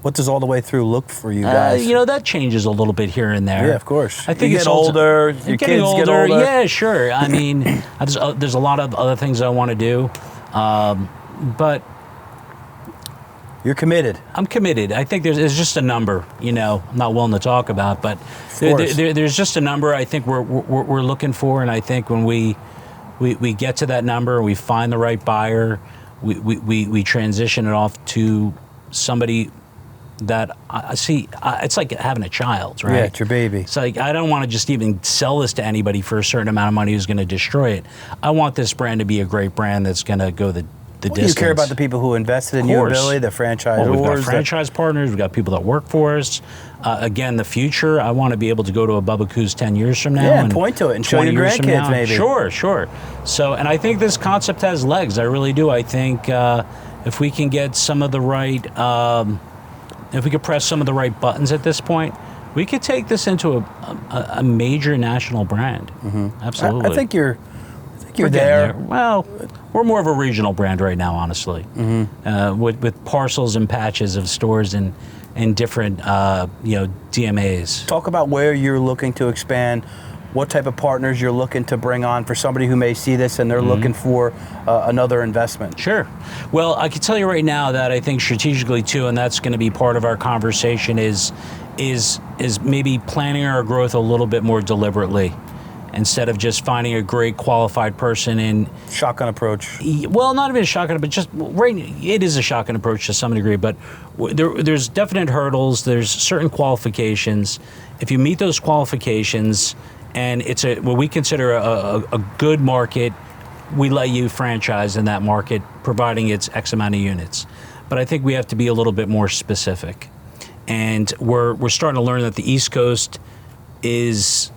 what does all the way through look for you guys? That changes a little bit here and there. Yeah, of course. I think you it's get older, your kids get older. Yeah, sure. I mean, there's a lot of other things I want to do, but you're committed. I'm committed. I think there's just a number, I'm not willing to talk about, but there's just a number I think we're looking for, and I think when we get to that number, we find the right buyer, we transition it off to somebody that I see. It's like having a child, right? Yeah, it's your baby. It's like I don't want to just even sell this to anybody for a certain amount of money who's going to destroy it. I want this brand to be a great brand that's going to go the distance. You care about the people who invested in you, Billy, the franchisors. We've got franchise partners. We've got people that work for us. Again, the future, I want to be able to go to a Bubbakoo's 10 years from now. Yeah, and point to it and show your grandkids maybe. Sure. So, and I think this concept has legs. I really do. I think if we can get some of the right, if we could press some of the right buttons at this point, we could take this into a major national brand. Mm-hmm. Absolutely. I think you're there. Well, we're more of a regional brand right now, honestly, with parcels and patches of stores and different DMAs. Talk about where you're looking to expand, what type of partners you're looking to bring on for somebody who may see this and they're looking for another investment. Sure. Well, I can tell you right now that I think strategically too, and that's going to be part of our conversation, is maybe planning our growth a little bit more deliberately, instead of just finding a great qualified person in shotgun approach. Well, not even a shotgun, but just right. It is a shotgun approach to some degree, but there's definite hurdles. There's certain qualifications. If you meet those qualifications, and it's what we consider a good market, we let you franchise in that market, providing it's X amount of units. But I think we have to be a little bit more specific, and we're starting to learn that the East Coast is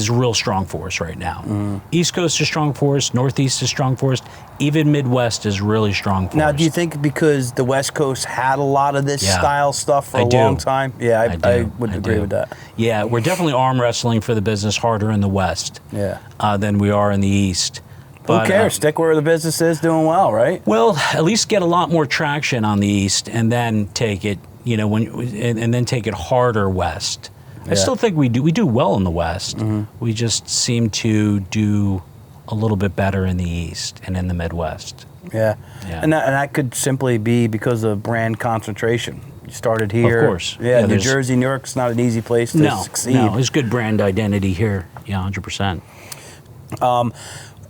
real strong for us right now. East Coast is strong for us, Northeast is strong for us, even Midwest is really strong for us. Now, do you think because the West Coast had a lot of this style stuff for a long time? Yeah, I would agree with that. Yeah, we're definitely arm wrestling for the business harder in the West than we are in the East. But, who cares? Stick where the business is doing well, right? Well, at least get a lot more traction on the East and then take it, and then take it harder West. I still think we do well in the West. We just seem to do a little bit better in the East and in the Midwest. Yeah. And that could simply be because of brand concentration. You started here. Of course. Yeah, New Jersey, New York's not an easy place to succeed. No, there's good brand identity here. Yeah, 100%.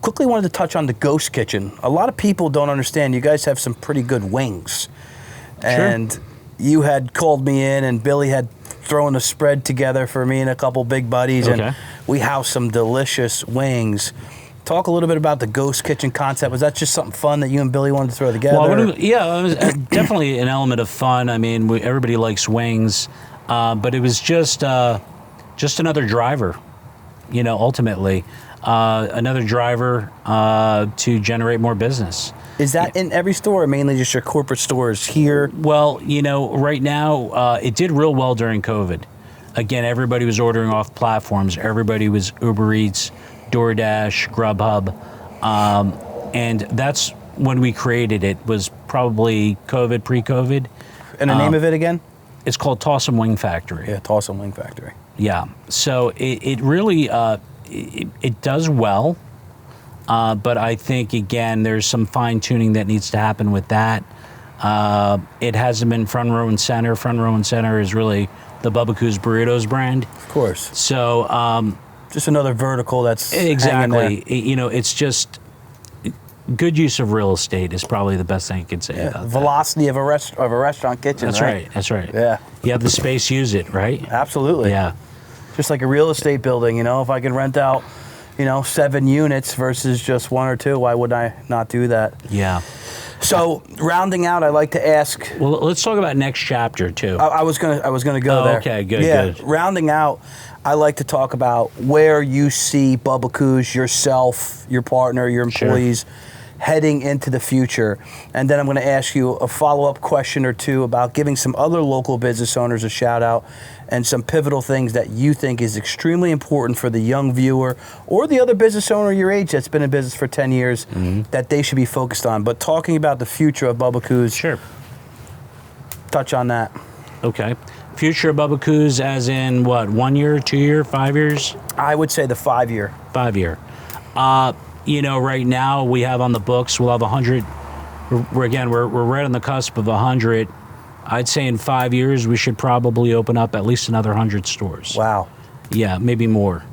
Quickly wanted to touch on the Ghost Kitchen. A lot of people don't understand you guys have some pretty good wings. Sure. And you had called me in and Billy had thrown a spread together for me and a couple big buddies, and we housed some delicious wings. Talk a little bit about the Ghost Kitchen concept. Was that just something fun that you and Billy wanted to throw together? Well, it was definitely an element of fun. I mean, everybody likes wings, but it was just another driver, ultimately. Another driver to generate more business. Is that in every store or mainly just your corporate stores here? Well, right now, it did real well during COVID. again, everybody was ordering off platforms. Everybody was Uber Eats, DoorDash, Grubhub. And that's when we created it, was probably pre-COVID. And the name of it again? It's called Toss 'em Wing Factory. Yeah, Toss 'em Wing Factory. Yeah. So it really, it does well. But I think, again, there's some fine tuning that needs to happen with that. It hasn't been front row and center. Front row and center is really the Bubbakoo's Burritos brand. Of course. So just another vertical that's exactly. You know, it's just good use of real estate is probably the best thing I could say about velocity of a restaurant kitchen. That's right. That's right. Yeah. You have the space, use it, right? Absolutely. Yeah. Just like a real estate building, you know, if I could rent out, 7 units versus just 1 or 2, why would I not do that? Yeah. So rounding out, I like to ask. Well, let's talk about next chapter too. I was gonna go there. Okay, good. Yeah. Good. Rounding out, I like to talk about where you see Bubbakoo's, yourself, your partner, your employees heading into the future, and then I'm going to ask you a follow-up question or two about giving some other local business owners a shout out and some pivotal things that you think is extremely important for the young viewer or the other business owner your age that's been in business for 10 years that they should be focused on. But talking about the future of Bubbakoo's, touch on that. Okay. Future of Bubbakoo's as in what, 1 year, 2 year, 5 years? I would say the 5 year. 5 year. Right now we have on the books, we'll have 100. We're right on the cusp of 100. I'd say in 5 years we should probably open up at least another 100 stores. Wow. Yeah, maybe more.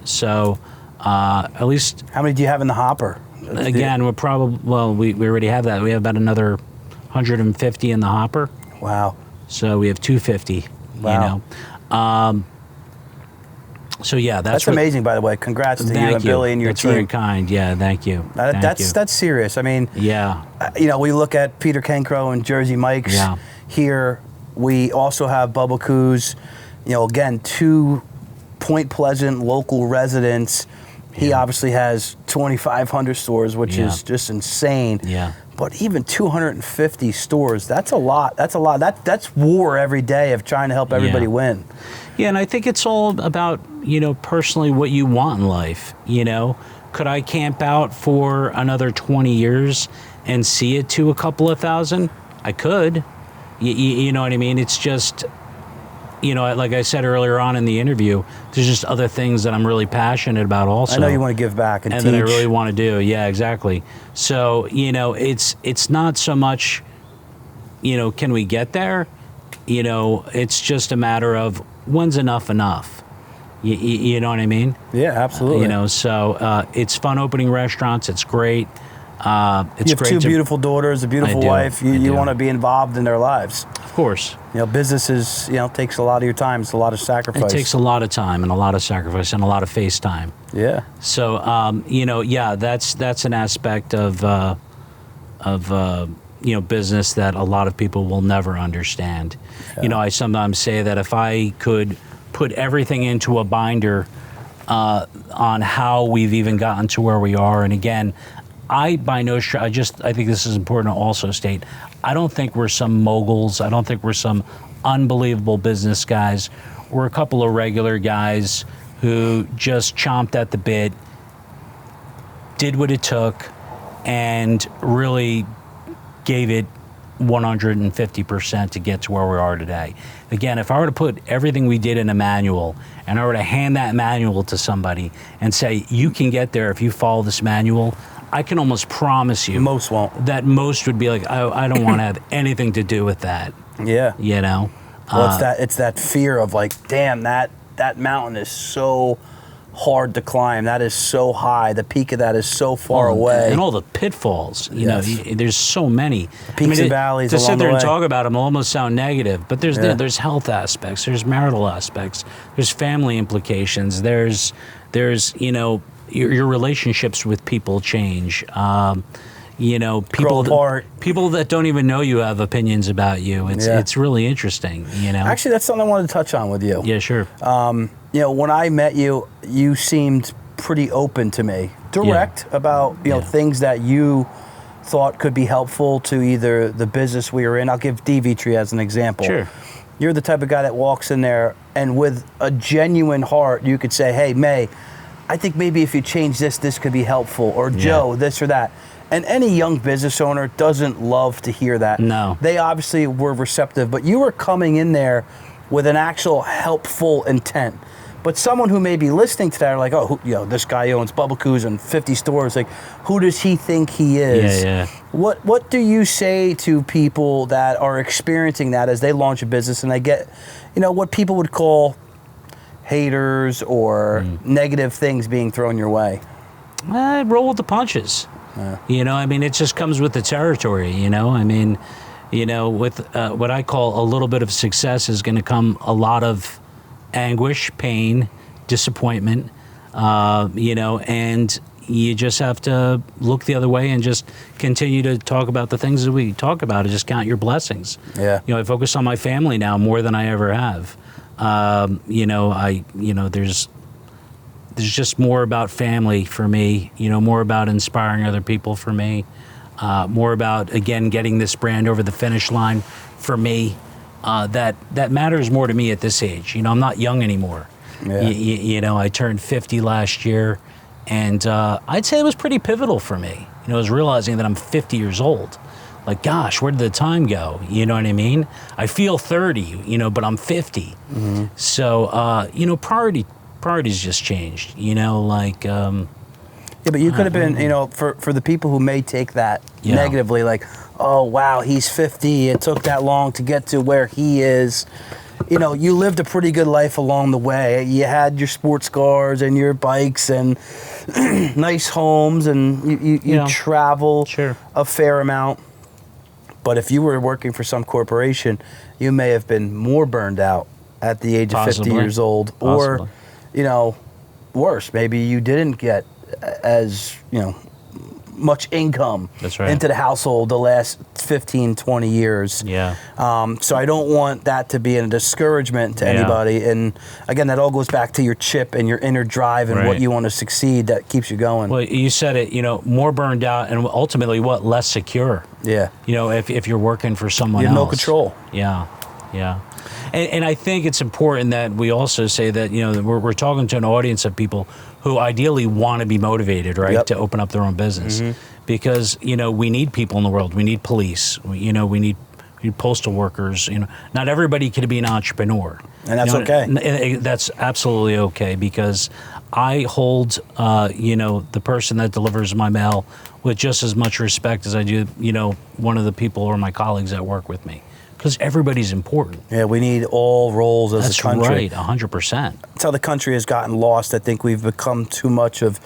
So at least. How many do you have in the hopper? Again, we're probably, well, we already have that. We have about another 150 in the hopper. Wow. So we have 250. Wow. So yeah, that's amazing. By the way, congrats to you and Billy and your team. team. That's very kind. Yeah, thank you. That's serious. I mean, yeah. We look at Peter Kenkro and Jersey Mike's. Yeah. Here, we also have Bubbakoo's. Again, 2 Point Pleasant local residents. He obviously has 2,500 stores, which is just insane. Yeah. But even 250 stores, that's a lot. That's a lot. That's war every day of trying to help everybody win. Yeah, and I think it's all about, personally what you want in life. Could I camp out for another 20 years and see it to a couple of thousand? I could. You know what I mean? It's just, like I said earlier on in the interview, there's just other things that I'm really passionate about also. I know you want to give back and teach. that I really want to do. Yeah, exactly. So, it's not so much, can we get there? It's just a matter of when's enough. You know what I mean? Yeah, absolutely. So it's fun opening restaurants. It's great. It's you have great 2 beautiful daughters, a beautiful wife. You want to be involved in their lives. Of course. Business is, takes a lot of your time. It's a lot of sacrifice. It takes a lot of time and a lot of sacrifice and a lot of face time. Yeah. So, that's an aspect of business that a lot of people will never understand. Yeah. I sometimes say that if I could put everything into a binder on how we've even gotten to where we are, and again, I think this is important to also state, I don't think we're some moguls. I don't think we're some unbelievable business guys. We're a couple of regular guys who just chomped at the bit, did what it took, and really gave it 150% to get to where we are today. Again, if I were to put everything we did in a manual and I were to hand that manual to somebody and say, you can get there if you follow this manual, I can almost promise you most won't. That most would be like, I don't want to have anything to do with that. Yeah. Well, it's that fear of like, damn, that mountain is so hard to climb. That is so high. The peak of that is so far away. And all the pitfalls, there's so many. Peaks and valleys to along sit there the and way. talk about them will almost sound negative, but there's health aspects, there's marital aspects, there's family implications, there's your relationships with people change. People that don't even know you have opinions about you. It's really interesting. Actually, that's something I wanted to touch on with you. Yeah, sure. When I met you, you seemed pretty open to me, direct about things that you thought could be helpful to either the business we were in. I'll give D-Vitry as an example. Sure. You're the type of guy that walks in there and with a genuine heart, you could say, hey, May, I think maybe if you change this, this could be helpful. Or Joe, this or that. And any young business owner doesn't love to hear that. No. They obviously were receptive, but you were coming in there with an actual helpful intent. But someone who may be listening to that are like, oh, this guy owns Bubbakoos and 50 stores. Like, who does he think he is? Yeah. What do you say to people that are experiencing that as they launch a business and they get, what people would call haters or negative things being thrown your way? Roll with the punches. Yeah. It just comes with the territory, with what I call a little bit of success is going to come a lot of anguish, pain, disappointment, and you just have to look the other way and just continue to talk about the things that we talk about and just count your blessings. Yeah. I focus on my family now more than I ever have. There's just more about family for me, more about inspiring other people for me, more about, again, getting this brand over the finish line for me. That matters more to me at this age. I'm not young anymore. Yeah. I turned 50 last year, and I'd say it was pretty pivotal for me. I was realizing that I'm 50 years old. Like, gosh, where did the time go? You know what I mean? I feel 30, but I'm 50. Mm-hmm. So, priorities just changed, Yeah, but you could have been, for the people who may take that negatively, like, oh, wow, he's 50. It took that long to get to where he is. You lived a pretty good life along the way. You had your sports cars and your bikes and nice homes, and you travel a fair amount. But if you were working for some corporation, you may have been more burned out at the age of 50 years old. Or, worse, maybe you didn't get as, much income into the household the last 15, 20 years. Yeah. So I don't want that to be a discouragement to anybody. And again, that all goes back to your chip and your inner drive and what you want to succeed that keeps you going. Well, you said it, more burned out and ultimately less secure. Yeah. If you're working for someone else. You have no control. Yeah. And I think it's important that we also say that, we're talking to an audience of people who ideally want to be motivated, right, to open up their own business. Mm-hmm. Because, we need people in the world. We need police. We need postal workers. Not everybody can be an entrepreneur. And that's okay. That's absolutely okay, because I hold, the person that delivers my mail with just as much respect as I do, one of the people or my colleagues that work with me. Because everybody's important. Yeah, we need all roles as a country. That's right, 100%. That's how the country has gotten lost. I think we've become too much of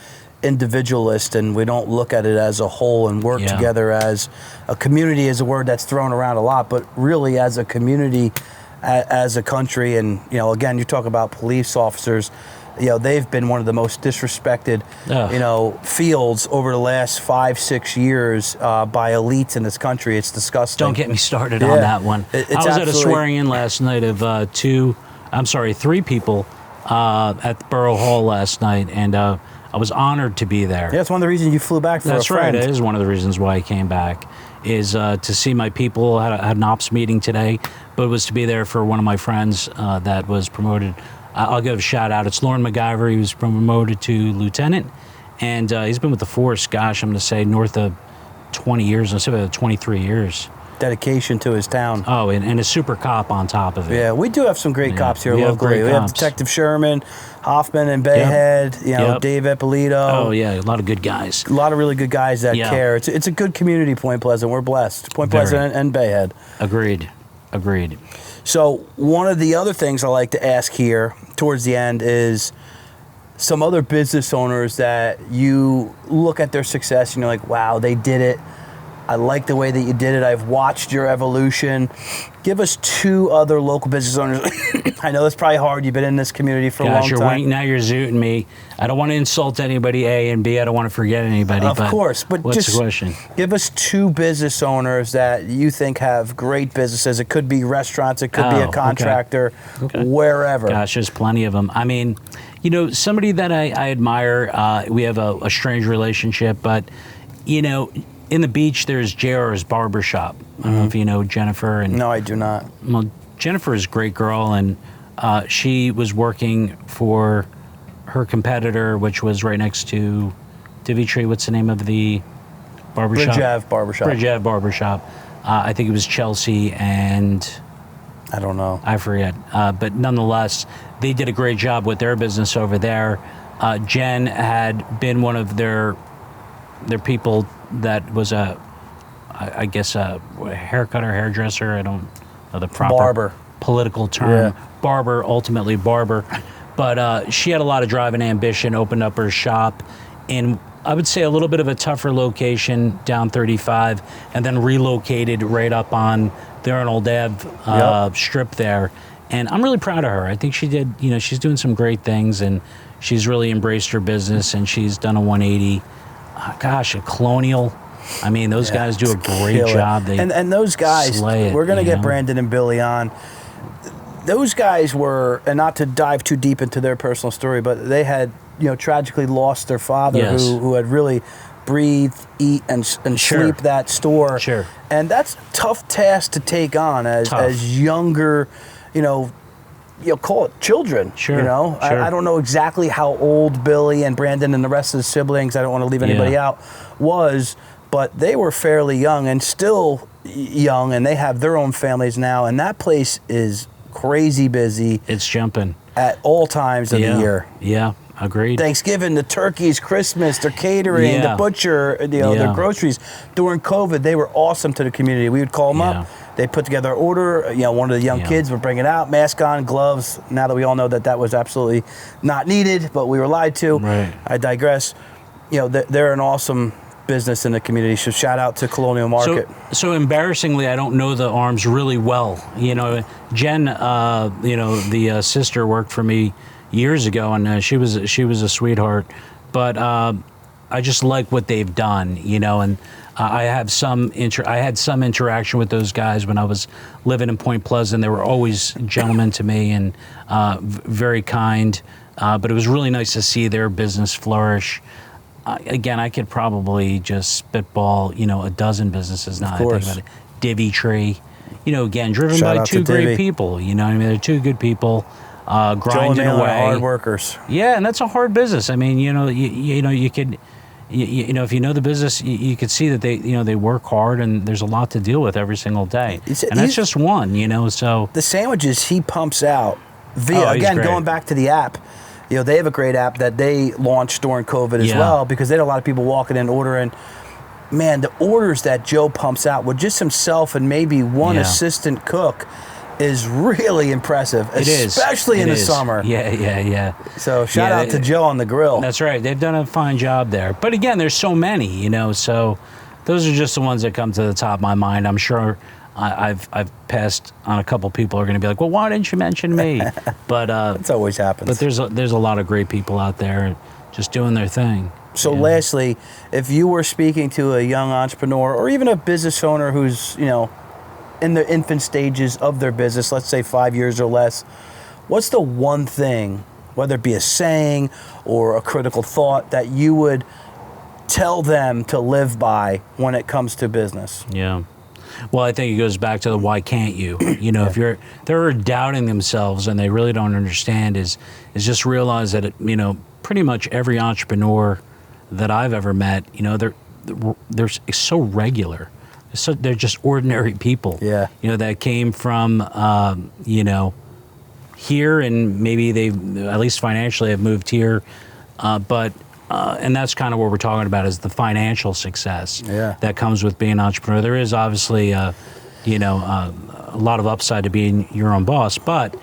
individualist, and we don't look at it as a whole and work together as a community. Is a word that's thrown around a lot, but really as a community, as a country. And, again, you talk about police officers. They've been one of the most disrespected, fields over the last 5-6 years by elites in this country. It's disgusting. Don't get me started on that one. I was at a swearing in last night of 3 people at the Borough Hall last night, and I was honored to be there. Yeah, it's one of the reasons you flew back for That's a friend. Right. It is one of the reasons why I came back, is to see my people. I had an ops meeting today, but it was to be there for one of my friends that was promoted. I'll give a shout out. It's Lauren MacGyver. He was promoted to lieutenant, and he's been with the force, gosh, I'm going to say north of 20 years. Let's say about 23 years. Dedication to his town. Oh, and a super cop on top of it. Yeah, we do have some great cops here we locally. Have we have Detective Sherman, Hoffman and Bayhead, Dave Ippolito. Oh, yeah, a lot of good guys. A lot of really good guys that care. It's a good community, Point Pleasant. We're blessed. Point Pleasant and Bayhead. Agreed. So one of the other things I like to ask here towards the end is some other business owners that you look at their success and you're like, wow, they did it. I like the way that you did it. I've watched your evolution. Give us 2 other local business owners. I know that's probably hard. You've been in this community for a long time. Now you're zooting me. I don't want to insult anybody, A, and B, I don't want to forget anybody. Of course, but what's just the question? Give us 2 business owners that you think have great businesses. It could be restaurants. It could be a contractor, wherever. Gosh, there's plenty of them. I mean, somebody that I admire, we have a strange relationship, but, in the beach, there's JR's Barbershop. I don't know if you know Jennifer. No, I do not. Well, Jennifer is a great girl, and she was working for her competitor, which was right next to Divitree. What's the name of the barbershop? Bridgeave Barbershop. Bridgeave Barbershop. I think it was Chelsea and I don't know. I forget. But nonetheless, they did a great job with their business over there. Jen had been one of their people that was I guess a haircutter, hairdresser. I don't know the proper Barber. political term. Yeah. Barber, ultimately barber. But she had a lot of drive and ambition, opened up her shop in, I would say, a little bit of a tougher location down 35, and then relocated right up on the Arnold Ave strip there. And I'm really proud of her. I think she did, she's doing some great things, and she's really embraced her business, and she's done a 180. Gosh, a Colonial. I mean, those guys do a great job. They and those guys, we're going to get Brandon and Billy on. Those guys were, and not to dive too deep into their personal story, but they had, tragically lost their father, who had really breathe, eat, and sleep that store. Sure. And that's a tough task to take on as younger, call it children. Sure. Sure. I don't know exactly how old Billy and Brandon and the rest of the siblings, I don't want to leave anybody out, was, but they were fairly young and still young, and they have their own families now, and that place is crazy busy. It's jumping. At all times of the year. Yeah. Agreed. Thanksgiving, the turkeys, Christmas, their catering, the butcher, their groceries. During COVID, they were awesome to the community. We would call them up. They put together an order. One of the young kids would bring it out, mask on, gloves. Now that we all know that was absolutely not needed, but we were lied to. Right. I digress. They're an awesome business in the community. So shout out to Colonial Market. So embarrassingly, I don't know the Arms really well. Jen, the sister worked for me years ago, and she was a sweetheart. But I just like what they've done, and I had some interaction with those guys when I was living in Point Pleasant. They were always gentlemen to me and very kind. But it was really nice to see their business flourish. Again, I could probably just spitball, a dozen businesses now. I think about it. Divitree, again, driven by two great people. They're two good people. Grinding away, hard workers. Yeah, and that's a hard business. I mean, you could, if you know the business, you could see that they work hard, and there's a lot to deal with every single day. And that's just one, So the sandwiches he pumps out via going back to the app. They have a great app that they launched during COVID as well, because they had a lot of people walking in ordering. Man, the orders that Joe pumps out with just himself and maybe one assistant cook is really impressive, especially in the summer. Yeah. So shout out to Joe on the grill. That's right. They've done a fine job there. But again, there's so many, so those are just the ones that come to the top of my mind. I'm sure I've passed on a couple people who are going to be like, well, why didn't you mention me? But it always happens. But there's a lot of great people out there just doing their thing. So lastly, if you were speaking to a young entrepreneur or even a business owner who's, in the infant stages of their business, let's say 5 years or less, what's the one thing, whether it be a saying or a critical thought, that you would tell them to live by when it comes to business? Yeah. Well, I think it goes back to the why can't you? If they're doubting themselves and they really don't understand, is just realize that pretty much every entrepreneur that I've ever met, they're so regular. So they're just ordinary people. Yeah. That came from here, and maybe they, at least financially, have moved here, but. And that's kind of what we're talking about, is the financial success that comes with being an entrepreneur. There is obviously, a lot of upside to being your own boss. But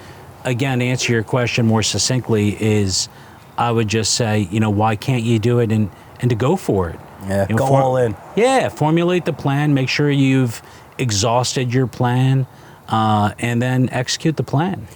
again, to answer your question more succinctly, is I would just say, why can't you do it and to go for it? Yeah, go all in. Yeah, formulate the plan. Make sure you've exhausted your plan, and then execute the plan.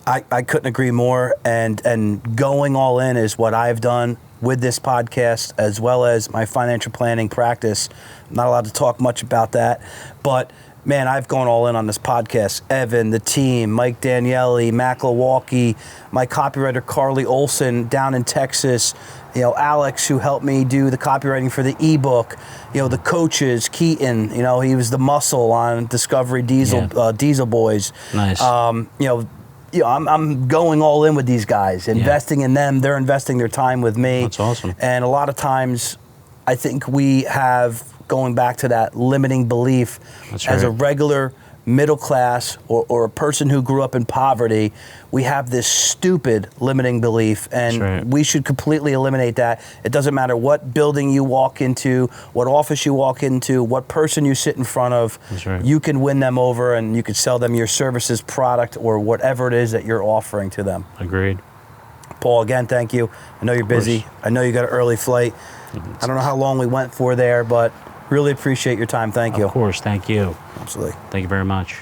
I couldn't agree more. And going all in is what I've done with this podcast, as well as my financial planning practice. I'm not allowed to talk much about that, but man, I've gone all in on this podcast. Evan, the team, Mike Daniele, Mac Milwaukee, my copywriter Carly Olson down in Texas, Alex, who helped me do the copywriting for the ebook, the coaches, Keaton, he was the muscle on Discovery Diesel Boys. Nice. I'm going all in with these guys, investing in them. They're investing their time with me. That's awesome. And a lot of times, I think we have, going back to that limiting belief, as a regular middle class or a person who grew up in poverty, we have this stupid limiting belief, and we should completely eliminate that. It doesn't matter what building you walk into, what office you walk into, what person you sit in front of. You can win them over, and you can sell them your services, product, or whatever it is that you're offering to them. Agreed. Paul, again, thank you. I know you're busy. I know you got an early flight. I don't know how long we went for there, but really appreciate your time. Thank you. Of course. Thank you. Absolutely. Thank you very much.